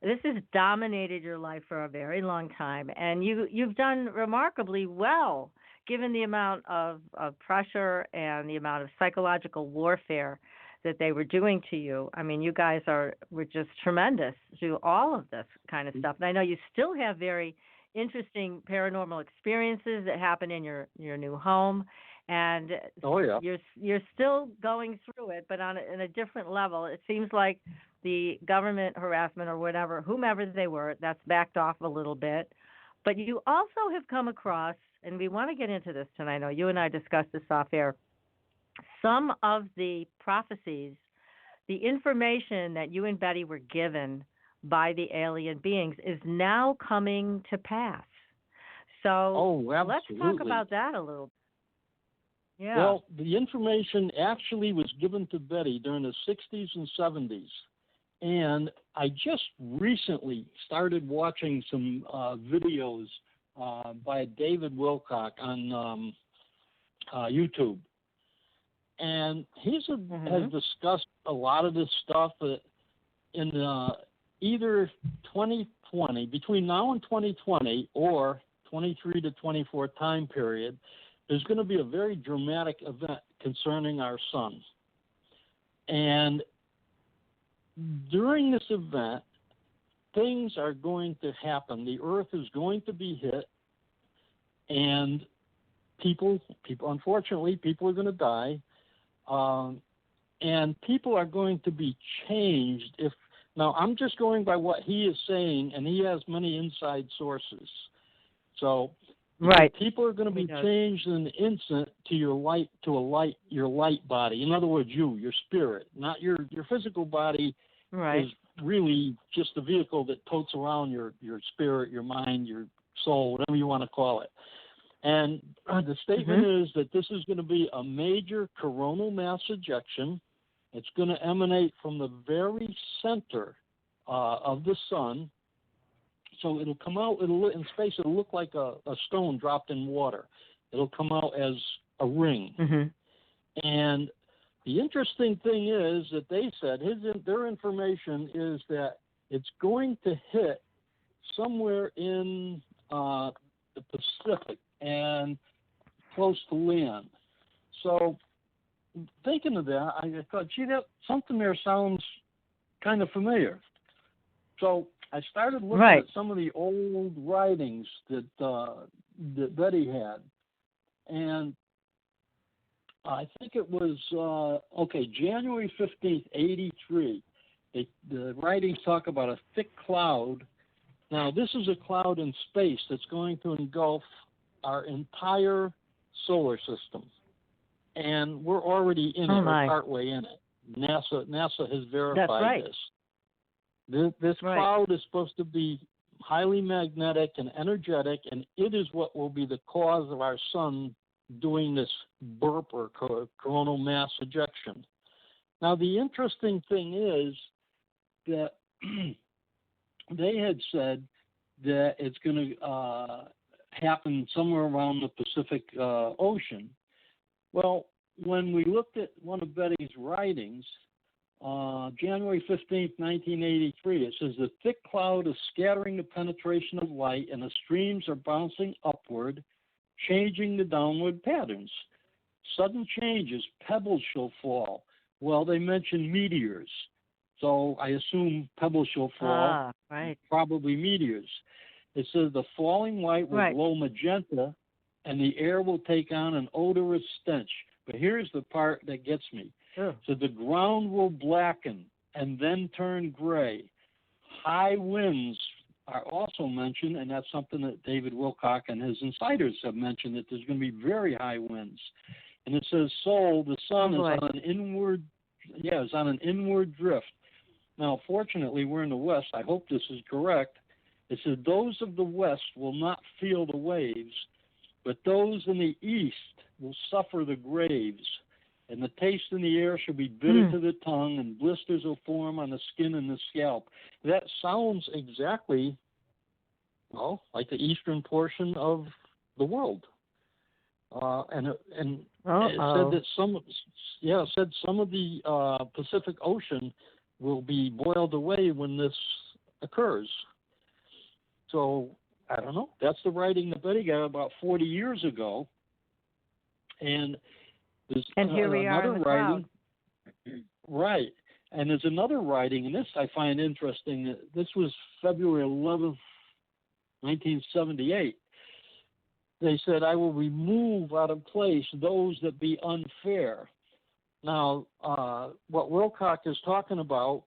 This has dominated your life for a very long time, and you've done remarkably well given the amount of pressure and the amount of psychological warfare that they were doing to you. I mean, you guys were just tremendous through all of this kind of stuff. And I know you still have very interesting paranormal experiences that happen in your new home. And you're still going through it, but in a different level. It seems like the government harassment or whatever, whomever they were, that's backed off a little bit. But you also have come across, and we want to get into this tonight. I know you and I discussed this off air. Some of the prophecies, the information that you and Betty were given by the alien beings is now coming to pass. So let's talk about that a little bit. Yeah. Well, the information actually was given to Betty during the 60s and 70s. And I just recently started watching some videos by David Wilcock on YouTube. And he has discussed a lot of this stuff in either 2020, between now and 2020, or 23 to 24 time period. There's going to be a very dramatic event concerning our sun. And during this event, things are going to happen. The earth is going to be hit, and people, unfortunately, people are going to die, and people are going to be changed. Now, I'm just going by what he is saying, and he has many inside sources. So, people are going to be changed in an instant to your light body. In other words, your spirit, not your physical body. Is really just a vehicle that totes around your spirit, your mind, your soul, whatever you want to call it. And the statement is that this is going to be a major coronal mass ejection. It's going to emanate from the very center of the sun. So it'll come out in space. It'll look like a stone dropped in water. It'll come out as a ring. And the interesting thing is that they said their information is that it's going to hit somewhere in, the Pacific and close to land. So thinking of that, I thought, gee, that something there sounds kind of familiar. So I started looking at some of the old writings that Betty had, and I think it was January 15th, 83. The writings talk about a thick cloud. Now, this is a cloud in space that's going to engulf our entire solar system, and we're already in it, or partway in it. NASA has verified this. This cloud is supposed to be highly magnetic and energetic, and it is what will be the cause of our sun doing this burp or coronal mass ejection. Now, the interesting thing is that they had said that it's going to happen somewhere around the Pacific Ocean. Well, when we looked at one of Betty's writings, January 15th, 1983, it says, the thick cloud is scattering the penetration of light and the streams are bouncing upward, changing the downward patterns. Sudden changes, pebbles shall fall. Well, they mentioned meteors. So I assume pebbles shall fall, probably meteors. It says the falling light will glow magenta and the air will take on an odorous stench. But here's the part that gets me. So the ground will blacken and then turn gray. High winds are also mentioned, and that's something that David Wilcock and his insiders have mentioned, that there's going to be very high winds. And it says, so the sun is on an inward drift. Now, fortunately, we're in the West. I hope this is correct. It says, those of the West will not feel the waves, but those in the East will suffer the graves. And the taste in the air shall be bitter to the tongue, and blisters will form on the skin and the scalp. That sounds exactly, like the eastern portion of the world. And it said that some of the Pacific Ocean will be boiled away when this occurs. So I don't know. That's the writing that Betty got about 40 years ago, and there's here we are another in the writing. cloud. Right, and there's another writing, and this I find interesting. This was February 11th, 1978. They said, I will remove out of place those that be unfair. Now, what Wilcock is talking about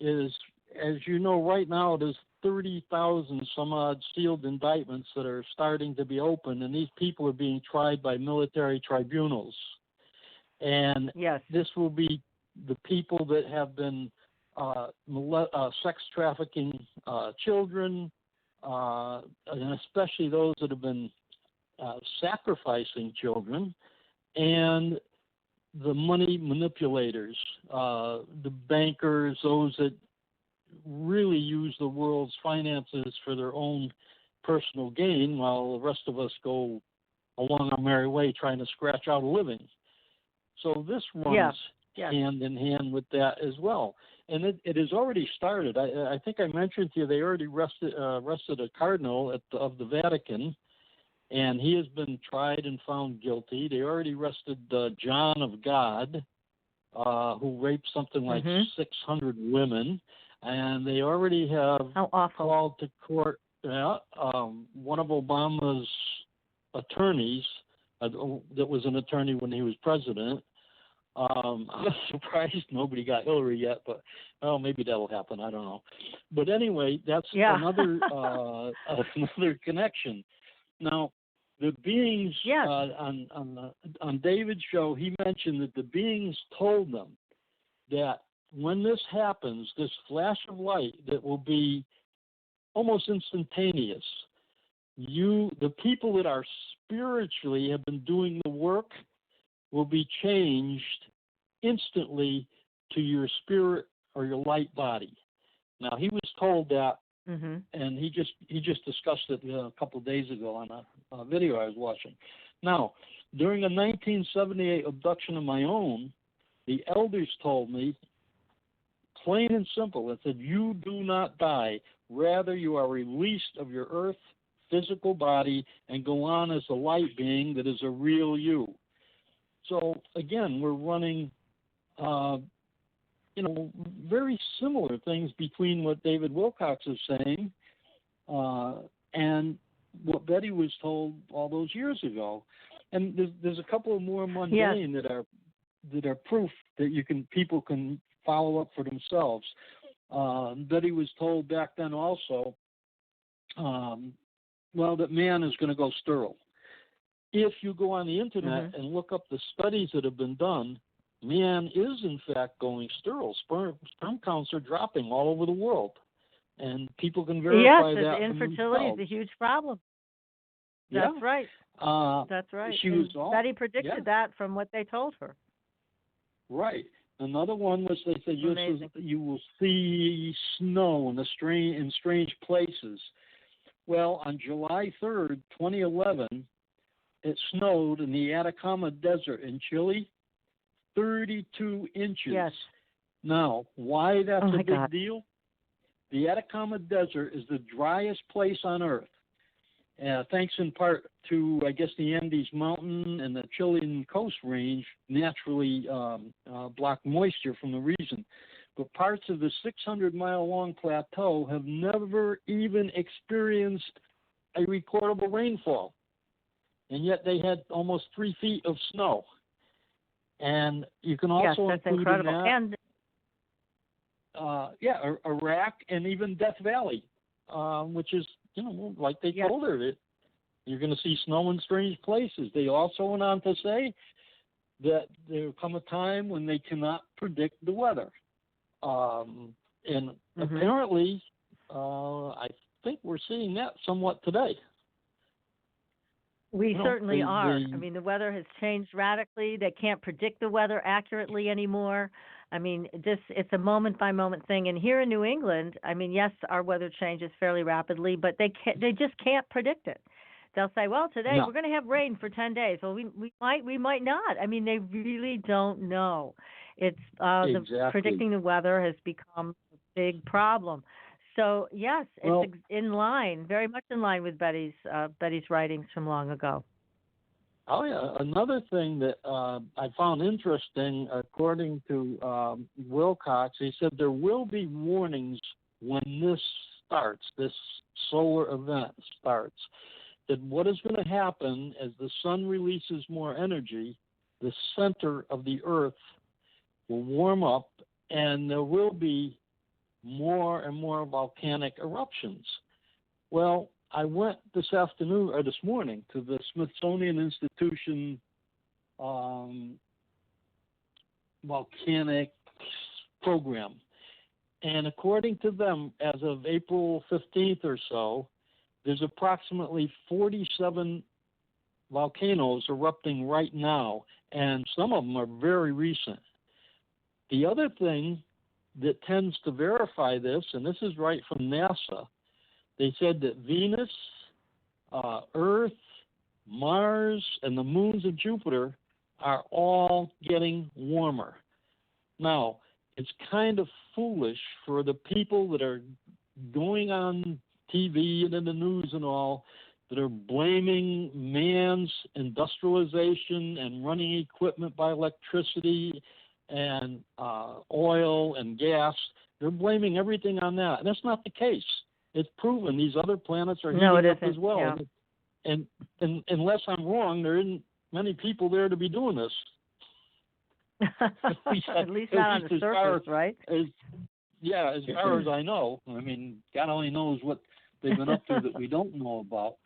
is, as you know, right now there's 30,000 some odd sealed indictments that are starting to be opened, and these people are being tried by military tribunals. And this will be the people that have been sex trafficking children, and especially those that have been sacrificing children, and the money manipulators, the bankers, those that really use the world's finances for their own personal gain, while the rest of us go along our merry way trying to scratch out a living. So this runs hand in hand with that as well. And it has already started. I think I mentioned to you they already arrested a cardinal of the Vatican, and he has been tried and found guilty. They already arrested John of God, who raped something like 600 women, and they already have called to court one of Obama's attorneys, that was an attorney when he was president. I'm surprised nobody got Hillary yet, but maybe that'll happen. I don't know. But anyway, that's another another connection. Now, the beings on David's show, he mentioned that the beings told them that when this happens, this flash of light that will be almost instantaneous, the people that are spiritually have been doing the work will be changed instantly to your spirit or your light body. Now, he was told that, and he just discussed it a couple of days ago on a video I was watching. Now, during a 1978 abduction of my own, the elders told me, plain and simple, it said, you do not die. Rather, you are released of your earth physical body and go on as a light being that is a real you. So again, we're running, very similar things between what David Wilcox is saying and what Betty was told all those years ago. And there's a couple of more mundane that are proof that people can follow up for themselves. Betty was told back then also, that man is going to go sterile. If you go on the internet and look up the studies that have been done, man is in fact going sterile. Sperm counts are dropping all over the world, and people can verify that. Yes, infertility is a huge problem. That's right. That's right. Betty predicted that from what they told her. Right. Another one was they said you will see snow in strange places. Well, on July 3rd, 2011, it snowed in the Atacama Desert in Chile, 32 inches. Yes. Now, why that's a big deal? The Atacama Desert is the driest place on Earth. Thanks in part to, I guess, the Andes Mountain and the Chilean Coast Range naturally block moisture from the region. But parts of the 600-mile-long plateau have never even experienced a recordable rainfall. And yet they had almost 3 feet of snow. And you can also include incredible. in that, Iraq and even Death Valley, which is, like they told her, you're going to see snow in strange places. They also went on to say that there will come a time when they cannot predict the weather. And apparently, I think we're seeing that somewhat today. We certainly are. I mean, the weather has changed radically. They can't predict the weather accurately anymore. I mean, it's a moment-by-moment thing. And here in New England, I mean, yes, our weather changes fairly rapidly, but they just can't predict it. They'll say, well, today we're going to have rain for 10 days. Well, we might not. I mean, they really don't know. It's predicting the weather has become a big problem. So, yes, it's in line, very much in line with Betty's writings from long ago. Oh, yeah. Another thing that I found interesting, according to Wilcox, he said there will be warnings when this solar event starts, that what is going to happen as the sun releases more energy, the center of the Earth will warm up, and there will be more and more volcanic eruptions. Well, I went this morning to the Smithsonian Institution volcanic program. And according to them, as of April 15th or so, there's approximately 47 volcanoes erupting right now, and some of them are very recent. The other thing that tends to verify this, and this is right from NASA, they said that Venus, Earth, Mars, and the moons of Jupiter are all getting warmer. Now, it's kind of foolish for the people that are going on TV and in the news and all that are blaming man's industrialization and running equipment by electricity and oil and gas. They're blaming everything on that. And that's not the case. It's proven these other planets are heating up as well. Yeah. And unless I'm wrong, there isn't many people there to be doing this. At least not on the surface, right? As far as I know. I mean, God only knows what they've been up to that we don't know about.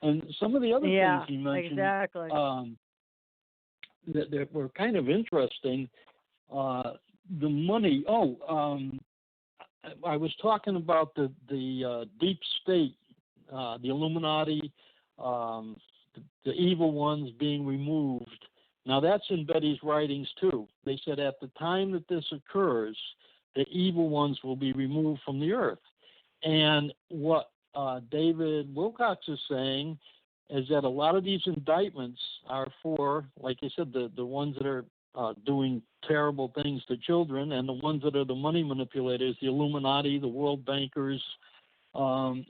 And some of the other things you mentioned that were kind of interesting, the money. I was talking about the deep state, the Illuminati, the evil ones being removed. Now, that's in Betty's writings, too. They said at the time that this occurs, the evil ones will be removed from the earth. And what David Wilcox is saying is that a lot of these indictments are for, like I said, the ones that are doing terrible things to children, and the ones that are the money manipulators, the Illuminati, the world bankers, and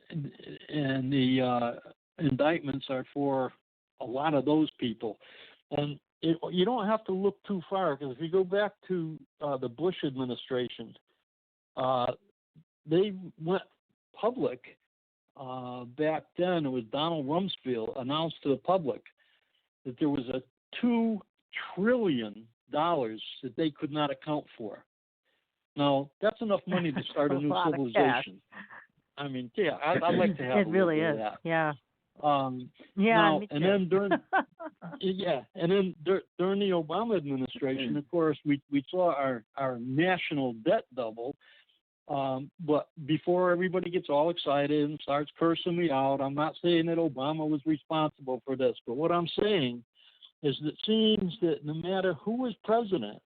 the indictments are for a lot of those people. And you don't have to look too far, because if you go back to the Bush administration, they went public back then. It was Donald Rumsfeld announced to the public that there was a $2 trillion that they could not account for. Now, that's enough money to start a new civilization. I mean, yeah, I'd like to have it a really little is. of that. Yeah. Now, me too. and then during during the Obama administration, of course, we saw our national debt double. But before everybody gets all excited and starts cursing me out, I'm not saying that Obama was responsible for this, but what I'm saying is that it seems that no matter who is president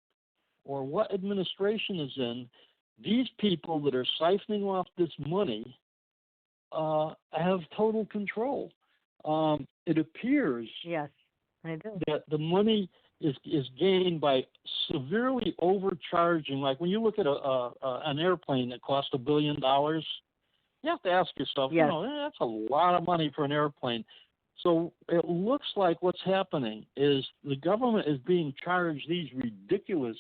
or what administration is in, these people that are siphoning off this money have total control. It appears yes, I do. that the money is gained by severely overcharging. Like when you look at an airplane that costs $1 billion, you have to ask yourself, yes. That's a lot of money for an airplane. So it looks like what's happening is the government is being charged these ridiculous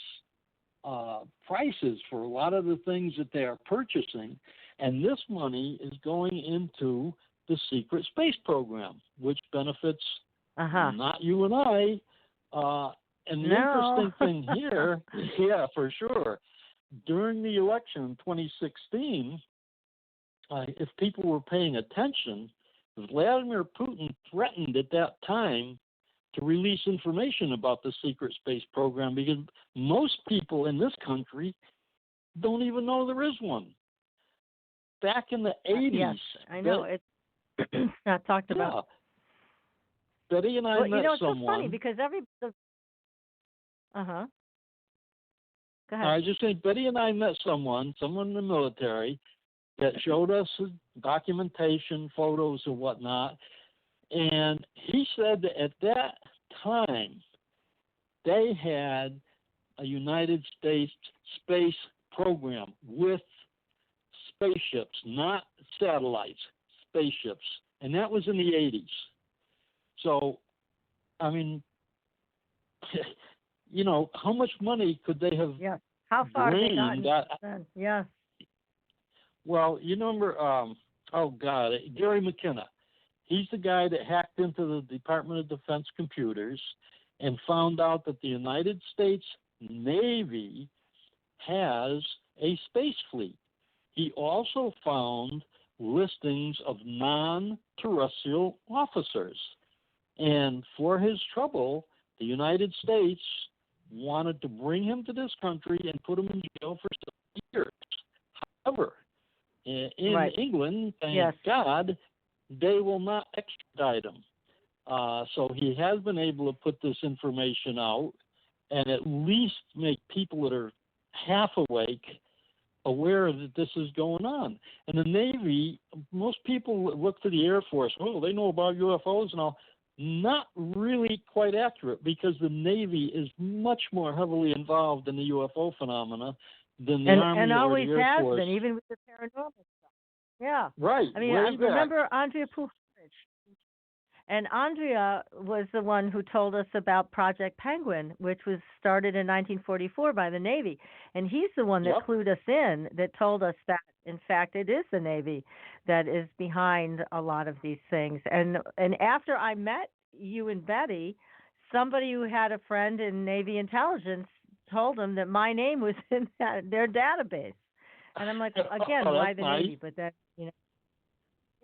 prices for a lot of the things that they are purchasing, and this money is going into the secret space program, which benefits not you and I. And the interesting thing here, yeah, for sure, during the election in 2016, if people were paying attention, Vladimir Putin threatened at that time to release information about the secret space program, because most people in this country don't even know there is one. Back in the 80s. Yes, I know. It's not talked about. Betty and I met it's someone. so funny because Go ahead. I was just saying, Betty and I met someone in the military, that showed us documentation, photos, and whatnot. And he said that at that time, they had a United States space program with spaceships, not satellites, spaceships. And that was in the 80s. So, I mean, how much money could they have How far drained? have they gotten? Yeah. Well, you remember, Gary McKenna. He's the guy that hacked into the Department of Defense computers and found out that the United States Navy has a space fleet. He also found listings of non-terrestrial officers. And for his trouble, the United States wanted to bring him to this country and put him in jail for 7 years. However, in England, thank God, they will not extradite him. So he has been able to put this information out and at least make people that are half awake aware that this is going on. And the Navy, most people look to the Air Force, they know about UFOs and all. Not really quite accurate, because the Navy is much more heavily involved in the UFO phenomena than the Army and or always the Air has Force. been, even with the paranormal stuff. Yeah. Right. I mean, I remember Andrea Puhovich. And Andrea was the one who told us about Project Penguin, which was started in 1944 by the Navy. And he's the one that clued us in, that told us that, in fact, it is the Navy that is behind a lot of these things. And after I met you and Betty, somebody who had a friend in Navy intelligence told him that my name was in their database. And I'm like, again, why the nice. Navy? But that, see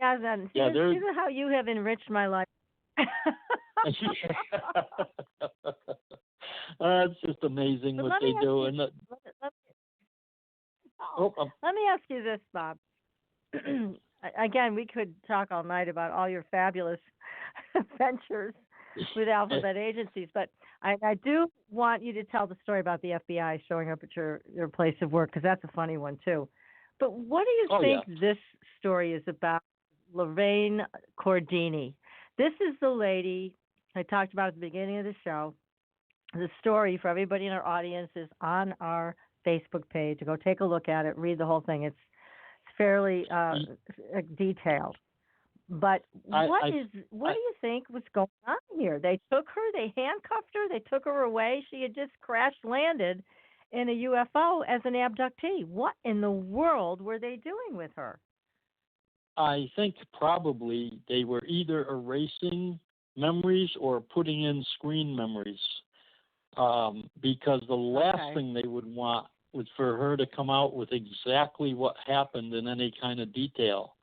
how you have enriched my life. It's just amazing what they do. Let me ask you this, Bob. Again, we could talk all night about all your fabulous ventures with alphabet agencies, but I do want you to tell the story about the FBI showing up at your place of work, because that's a funny one too. But what do you think this story is about? Lorraine Cordini. This is the lady I talked about at the beginning of the show. The story, for everybody in our audience, is on our Facebook page. Go take a look at it, read the whole thing. It's fairly detailed. But what do you think was going on here? They took her, they handcuffed her, they took her away. She had just crash landed in a UFO as an abductee. What in the world were they doing with her? I think probably they were either erasing memories or putting in screen memories, because the last thing they would want was for her to come out with exactly what happened in any kind of detail.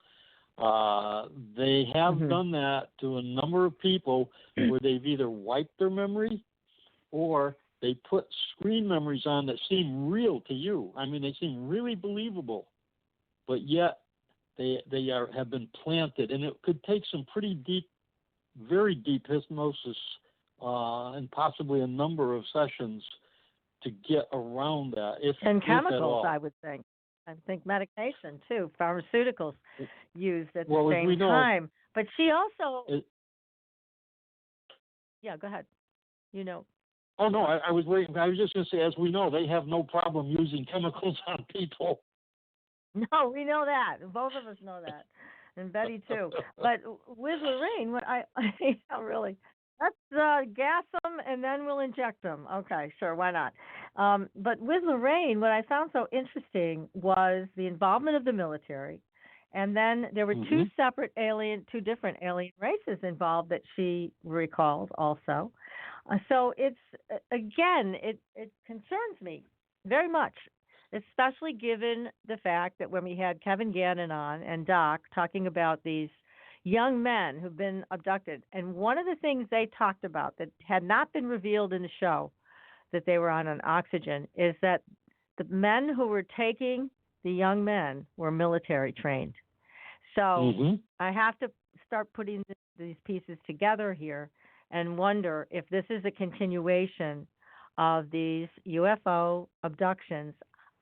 They have done that to a number of people where they've either wiped their memory or they put screen memories on that seem real to you. I mean, they seem really believable, but yet they have been planted, and it could take some pretty deep, very deep hypnosis and possibly a number of sessions to get around that. And chemicals, I would think. I think medication too, pharmaceuticals used at the same time. But she also. Yeah, go ahead. You know. Oh no, I was waiting. I was just going to say, as we know, they have no problem using chemicals on people. No, we know that. Both of us know that, and Betty too. But with Lorraine, what I really. Let's gas them and then we'll inject them. Okay, sure, why not? But with Lorraine, what I found so interesting was the involvement of the military, and then there were two different alien races involved that she recalled also. So it's again, it concerns me very much, especially given the fact that when we had Kevin Gannon on and Doc talking about these young men who've been abducted. And one of the things they talked about that had not been revealed in the show that they were on oxygen is that the men who were taking the young men were military trained. So I have to start putting these pieces together here and wonder if this is a continuation of these UFO abductions.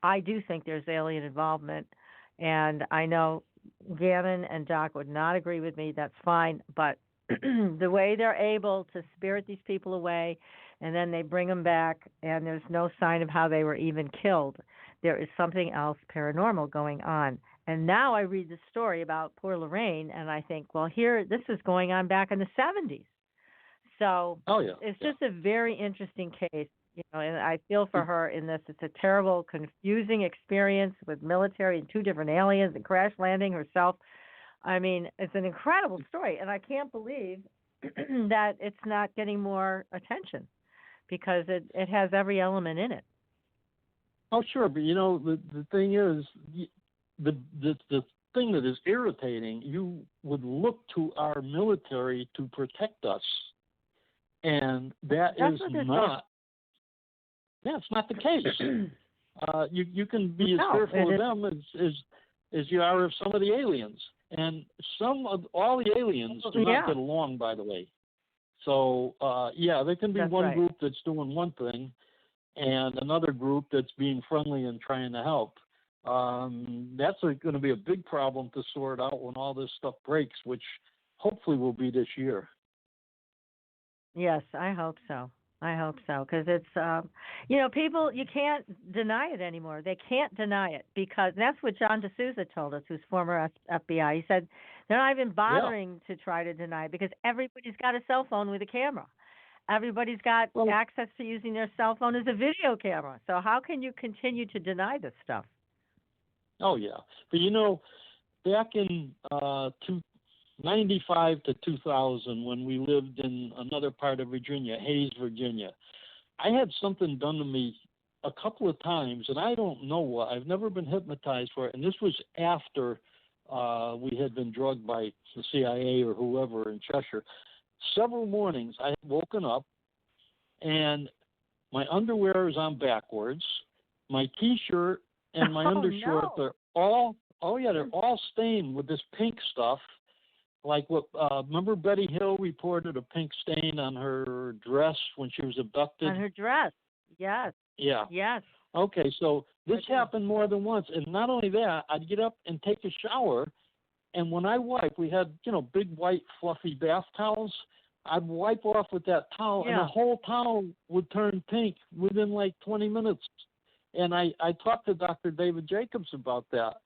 I do think there's alien involvement, and I know Gannon and Doc would not agree with me. That's fine. But the way they're able to spirit these people away and then they bring them back and there's no sign of how they were even killed, there is something else paranormal going on. And now I read the story about poor Lorraine and I think, well, this is going on back in the 70s. So it's just a very interesting case. You know, and I feel for her in this. It's a terrible, confusing experience with military and two different aliens and crash landing herself. I mean, it's an incredible story, and I can't believe that it's not getting more attention because it has every element in it. Oh, sure, but you know, the thing is, the thing that is irritating, you would look to our military to protect us, and that's not. That's not the case. You can be as fearful of them as you are of some of the aliens, and all the aliens do not get along. By the way, so there can be one group that's doing one thing, and another group that's being friendly and trying to help. That's going to be a big problem to sort out when all this stuff breaks, which hopefully will be this year. Yes, I hope so. Because it's, people, you can't deny it anymore. They can't deny it because that's what John D'Souza told us, who's former FBI. He said they're not even bothering to try to deny it because everybody's got a cell phone with a camera. Everybody's got access to using their cell phone as a video camera. So how can you continue to deny this stuff? Oh, yeah. But, back in 95 to 2000, when we lived in another part of Virginia, Hayes, Virginia, I had something done to me a couple of times, and I don't know what. I've never been hypnotized for it, and this was after we had been drugged by the CIA or whoever in Cheshire. Several mornings I had woken up, and my underwear is on backwards, my T-shirt and my undershorts are all, they're all stained with this pink stuff. Like what? Remember Betty Hill reported a pink stain on her dress when she was abducted? On her dress, yes. Yeah. Yes. Okay, so this happened more than once. And not only that, I'd get up and take a shower, and when I wipe, we had, big white fluffy bath towels. I'd wipe off with that towel, and the whole towel would turn pink within like 20 minutes. And I talked to Dr. David Jacobs about that.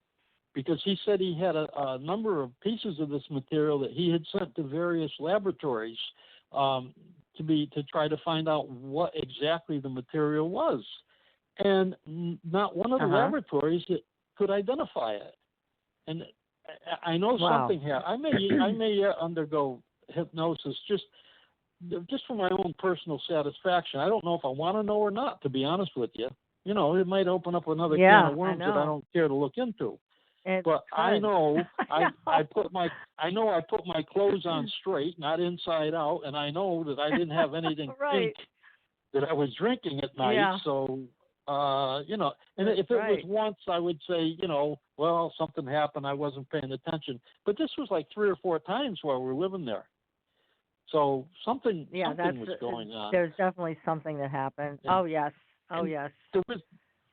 because he said he had a number of pieces of this material that he had sent to various laboratories to try to find out what exactly the material was, and not one of the laboratories that could identify it. And I know something here. I may undergo hypnosis just for my own personal satisfaction. I don't know if I want to know or not, to be honest with you. You know, it might open up another can of worms that I don't care to look into. But I know I put my clothes on straight, not inside out, and I know that I didn't have anything pink that I was drinking at night. Yeah. So you know, and if it was once, I would say, you know, well, something happened, I wasn't paying attention. But this was like 3 or 4 times while we were living there. So something was going on. There's definitely something that happened. Yes.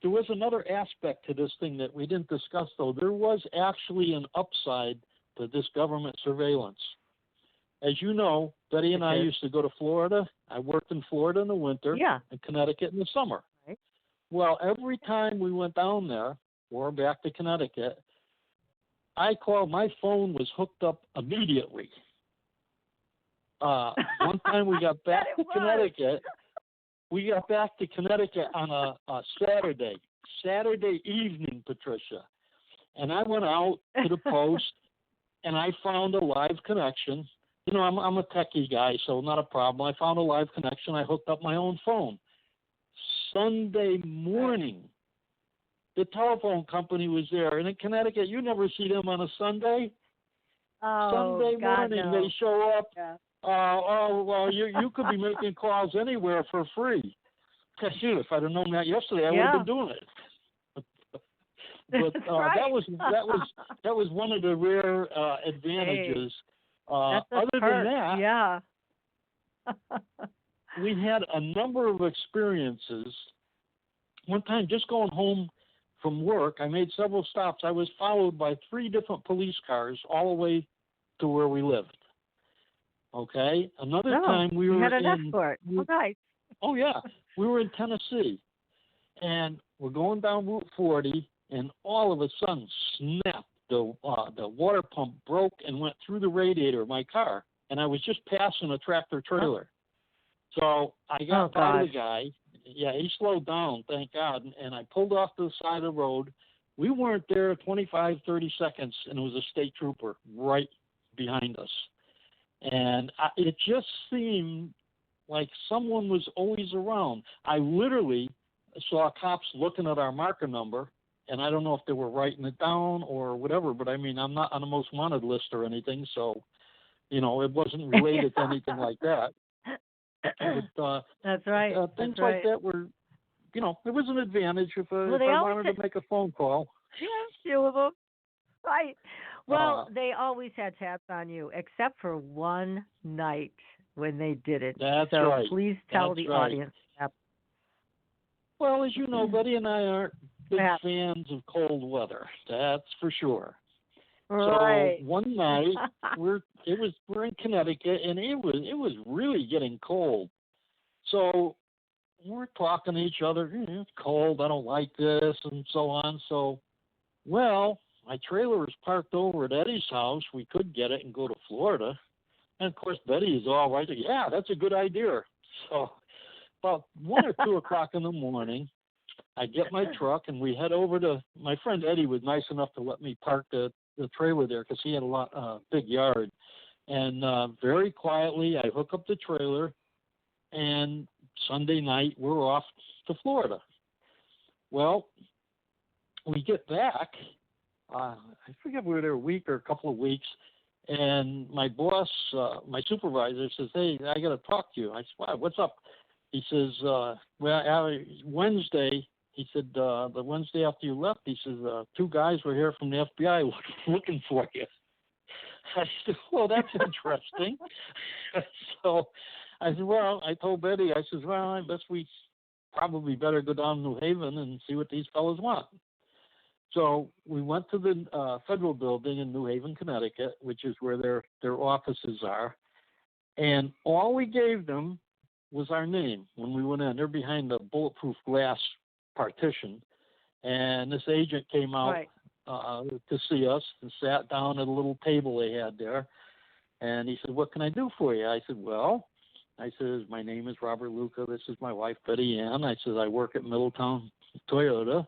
There was another aspect to this thing that we didn't discuss, though. There was actually an upside to this government surveillance. As you know, Betty and I used to go to Florida. I worked in Florida in the winter and Connecticut in the summer. Right. Well, every time we went down there or back to Connecticut, my phone was hooked up immediately. One time we got back to Connecticut. We got back to Connecticut on a Saturday evening, Patricia. And I went out to the post, and I found a live connection. You know, I'm a techie guy, so not a problem. I found a live connection. I hooked up my own phone. Sunday morning, the telephone company was there. And in Connecticut, you never see them on a Sunday. Sunday morning, they show up. Yeah. Well, you could be making calls anywhere for free. Shoot, if I'd have known that yesterday, I would have been doing it. But that was one of the rare advantages. Other than that, we had a number of experiences. One time, just going home from work, I made several stops. I was followed by 3 different police cars all the way to where we lived. Okay. Another time we were had an escort. Nice. Oh yeah, we were in Tennessee, and we're going down Route 40, and all of a sudden, snap! The water pump broke and went through the radiator of my car, and I was just passing a tractor trailer. So I got by the guy. Yeah, he slowed down, thank God, and I pulled off to the side of the road. We weren't there 25, 30 seconds, and it was a state trooper right behind us. And it just seemed like someone was always around. I literally saw cops looking at our marker number, and I don't know if they were writing it down or whatever, but I mean, I'm not on the most wanted list or anything, so, you know, it wasn't related to anything like that. But, that's right. Things like that were, you know, it was an advantage if I wanted to make a phone call. Yeah, few of them. Right. Well, they always had tabs on you, except for one night when they didn't. That's so right. Please tell the audience. Well, as you know, Betty and I aren't big fans of cold weather. That's for sure. Right. So one night we're in Connecticut, and it was really getting cold. So we're talking to each other. It's cold. I don't like this, and so on. So, well, my trailer was parked over at Eddie's house. We could get it and go to Florida. And, of course, Betty is all right. Yeah, that's a good idea. So about 1 or 2 o'clock in the morning, I get my truck, and we head over to – my friend Eddie was nice enough to let me park the trailer there because he had a big yard. And very quietly, I hook up the trailer, and Sunday night we're off to Florida. Well, we get back – I forget if we were there a week or a couple of weeks, and my boss, my supervisor, says, "Hey, I got to talk to you." I said, "Wow, what's up?" He says, Wednesday, he said, the Wednesday after you left, he says, 2 guys were here from the FBI looking for you. I said, well, that's interesting. So I said, well, I told Betty, I said, well, I guess we probably better go down to New Haven and see what these fellows want. So we went to the federal building in New Haven, Connecticut, which is where their offices are. And all we gave them was our name when we went in. They're behind the bulletproof glass partition. And this agent came out to see us and sat down at a little table they had there. And he said, "What can I do for you?" I said, "Well," I said, "my name is Robert Luca. This is my wife, Betty Ann." I said, "I work at Middletown Toyota."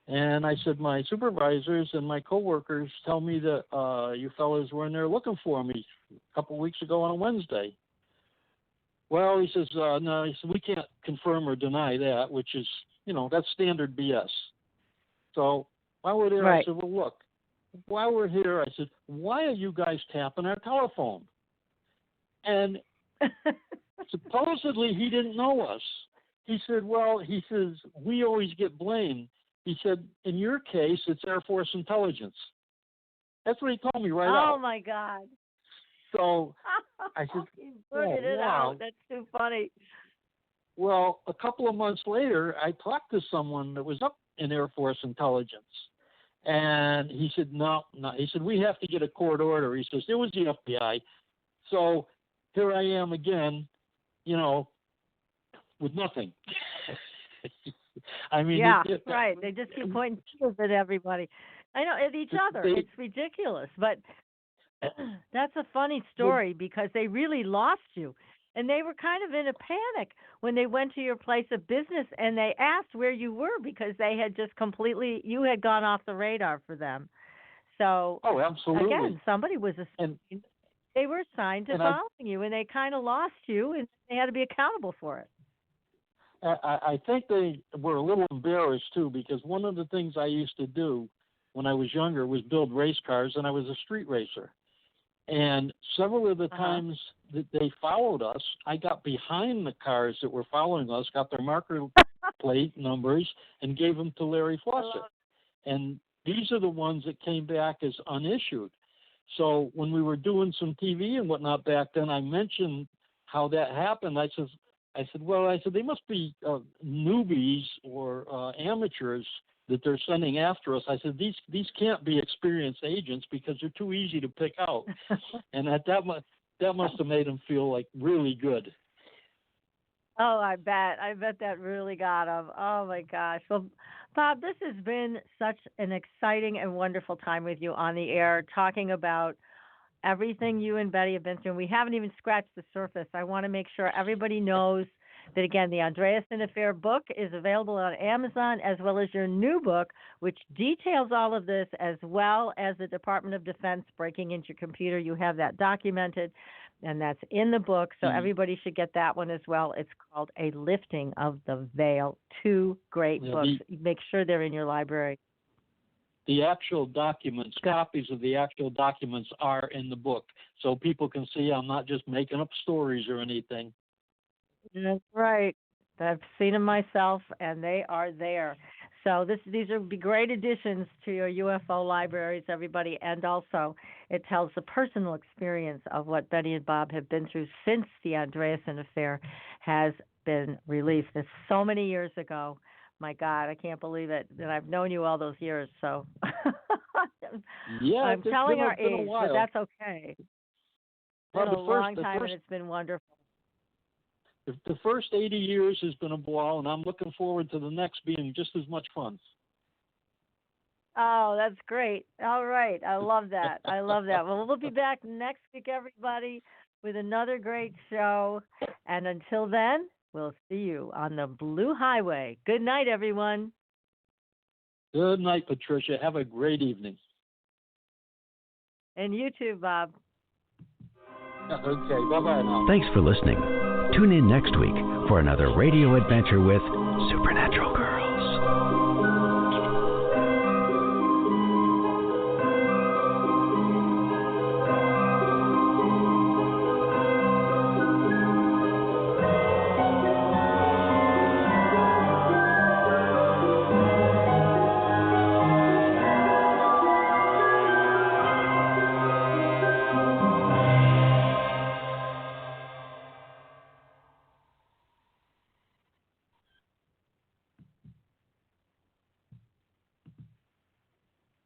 And I said, "My supervisors and my coworkers tell me that you fellas were in there looking for me a couple of weeks ago on a Wednesday." "Well," he says, "no," he said, "we can't confirm or deny that," which is, that's standard BS. So while we're there, Right. I said, "Well, look, while we're here," I said, "why are you guys tapping our telephone?" And supposedly he didn't know us. He said, "Well," he says, "we always get blamed." He said, "In your case, it's Air Force intelligence." That's what he told me right out. Oh, my God. So I said, He blurted it out. That's too funny. Well, a couple of months later, I talked to someone that was up in Air Force intelligence. And he said, no. He said, "We have to get a court order." He says, "It was the FBI." So here I am again, with nothing. I mean, yeah, right. They just keep pointing fingers at everybody. I know, at each other. It's ridiculous. But that's a funny story because they really lost you. And they were kind of in a panic when they went to your place of business and they asked where you were because they had just you had gone off the radar for them. So, oh, absolutely. Again, somebody was they were assigned to following you, and they kind of lost you, and they had to be accountable for it. I think they were a little embarrassed, too, because one of the things I used to do when I was younger was build race cars, and I was a street racer. And several of the times that they followed us, I got behind the cars that were following us, got their marker plate numbers, and gave them to Larry Fawcett. And these are the ones that came back as unissued. So when we were doing some TV and whatnot back then, I mentioned how that happened. I said, they must be newbies or amateurs that they're sending after us. I said, these can't be experienced agents because they're too easy to pick out. And that must have made them feel like really good. Oh, I bet that really got them. Oh my gosh. Well, Bob, this has been such an exciting and wonderful time with you on the air, talking about everything you and Betty have been through. We haven't even scratched the surface. I want to make sure everybody knows that, again, the Andreasson Affair book is available on Amazon, as well as your new book, which details all of this, as well as the Department of Defense breaking into your computer. You have that documented, and that's in the book, so everybody should get that one as well. It's called A Lifting of the Veil. 2 great books. Make sure they're in your library. The actual documents, copies of the actual documents are in the book, so people can see I'm not just making up stories or anything. That's right. I've seen them myself, and they are there. So these will be great additions to your UFO libraries, everybody, and also it tells the personal experience of what Betty and Bob have been through since the Andreasson Affair has been released. It's so many years ago. My God, I can't believe it that I've known you all those years. So yeah, I'm telling our age, but that's okay. It's been a long time, and it's been wonderful. The first 80 years has been a ball, and I'm looking forward to the next being just as much fun. Oh, that's great. All right. I love that. Well, we'll be back next week, everybody, with another great show. And until then, we'll see you on the Blue Highway. Good night, everyone. Good night, Patricia. Have a great evening. And you too, Bob. Okay, bye-bye now. Thanks for listening. Tune in next week for another radio adventure with Supernatural.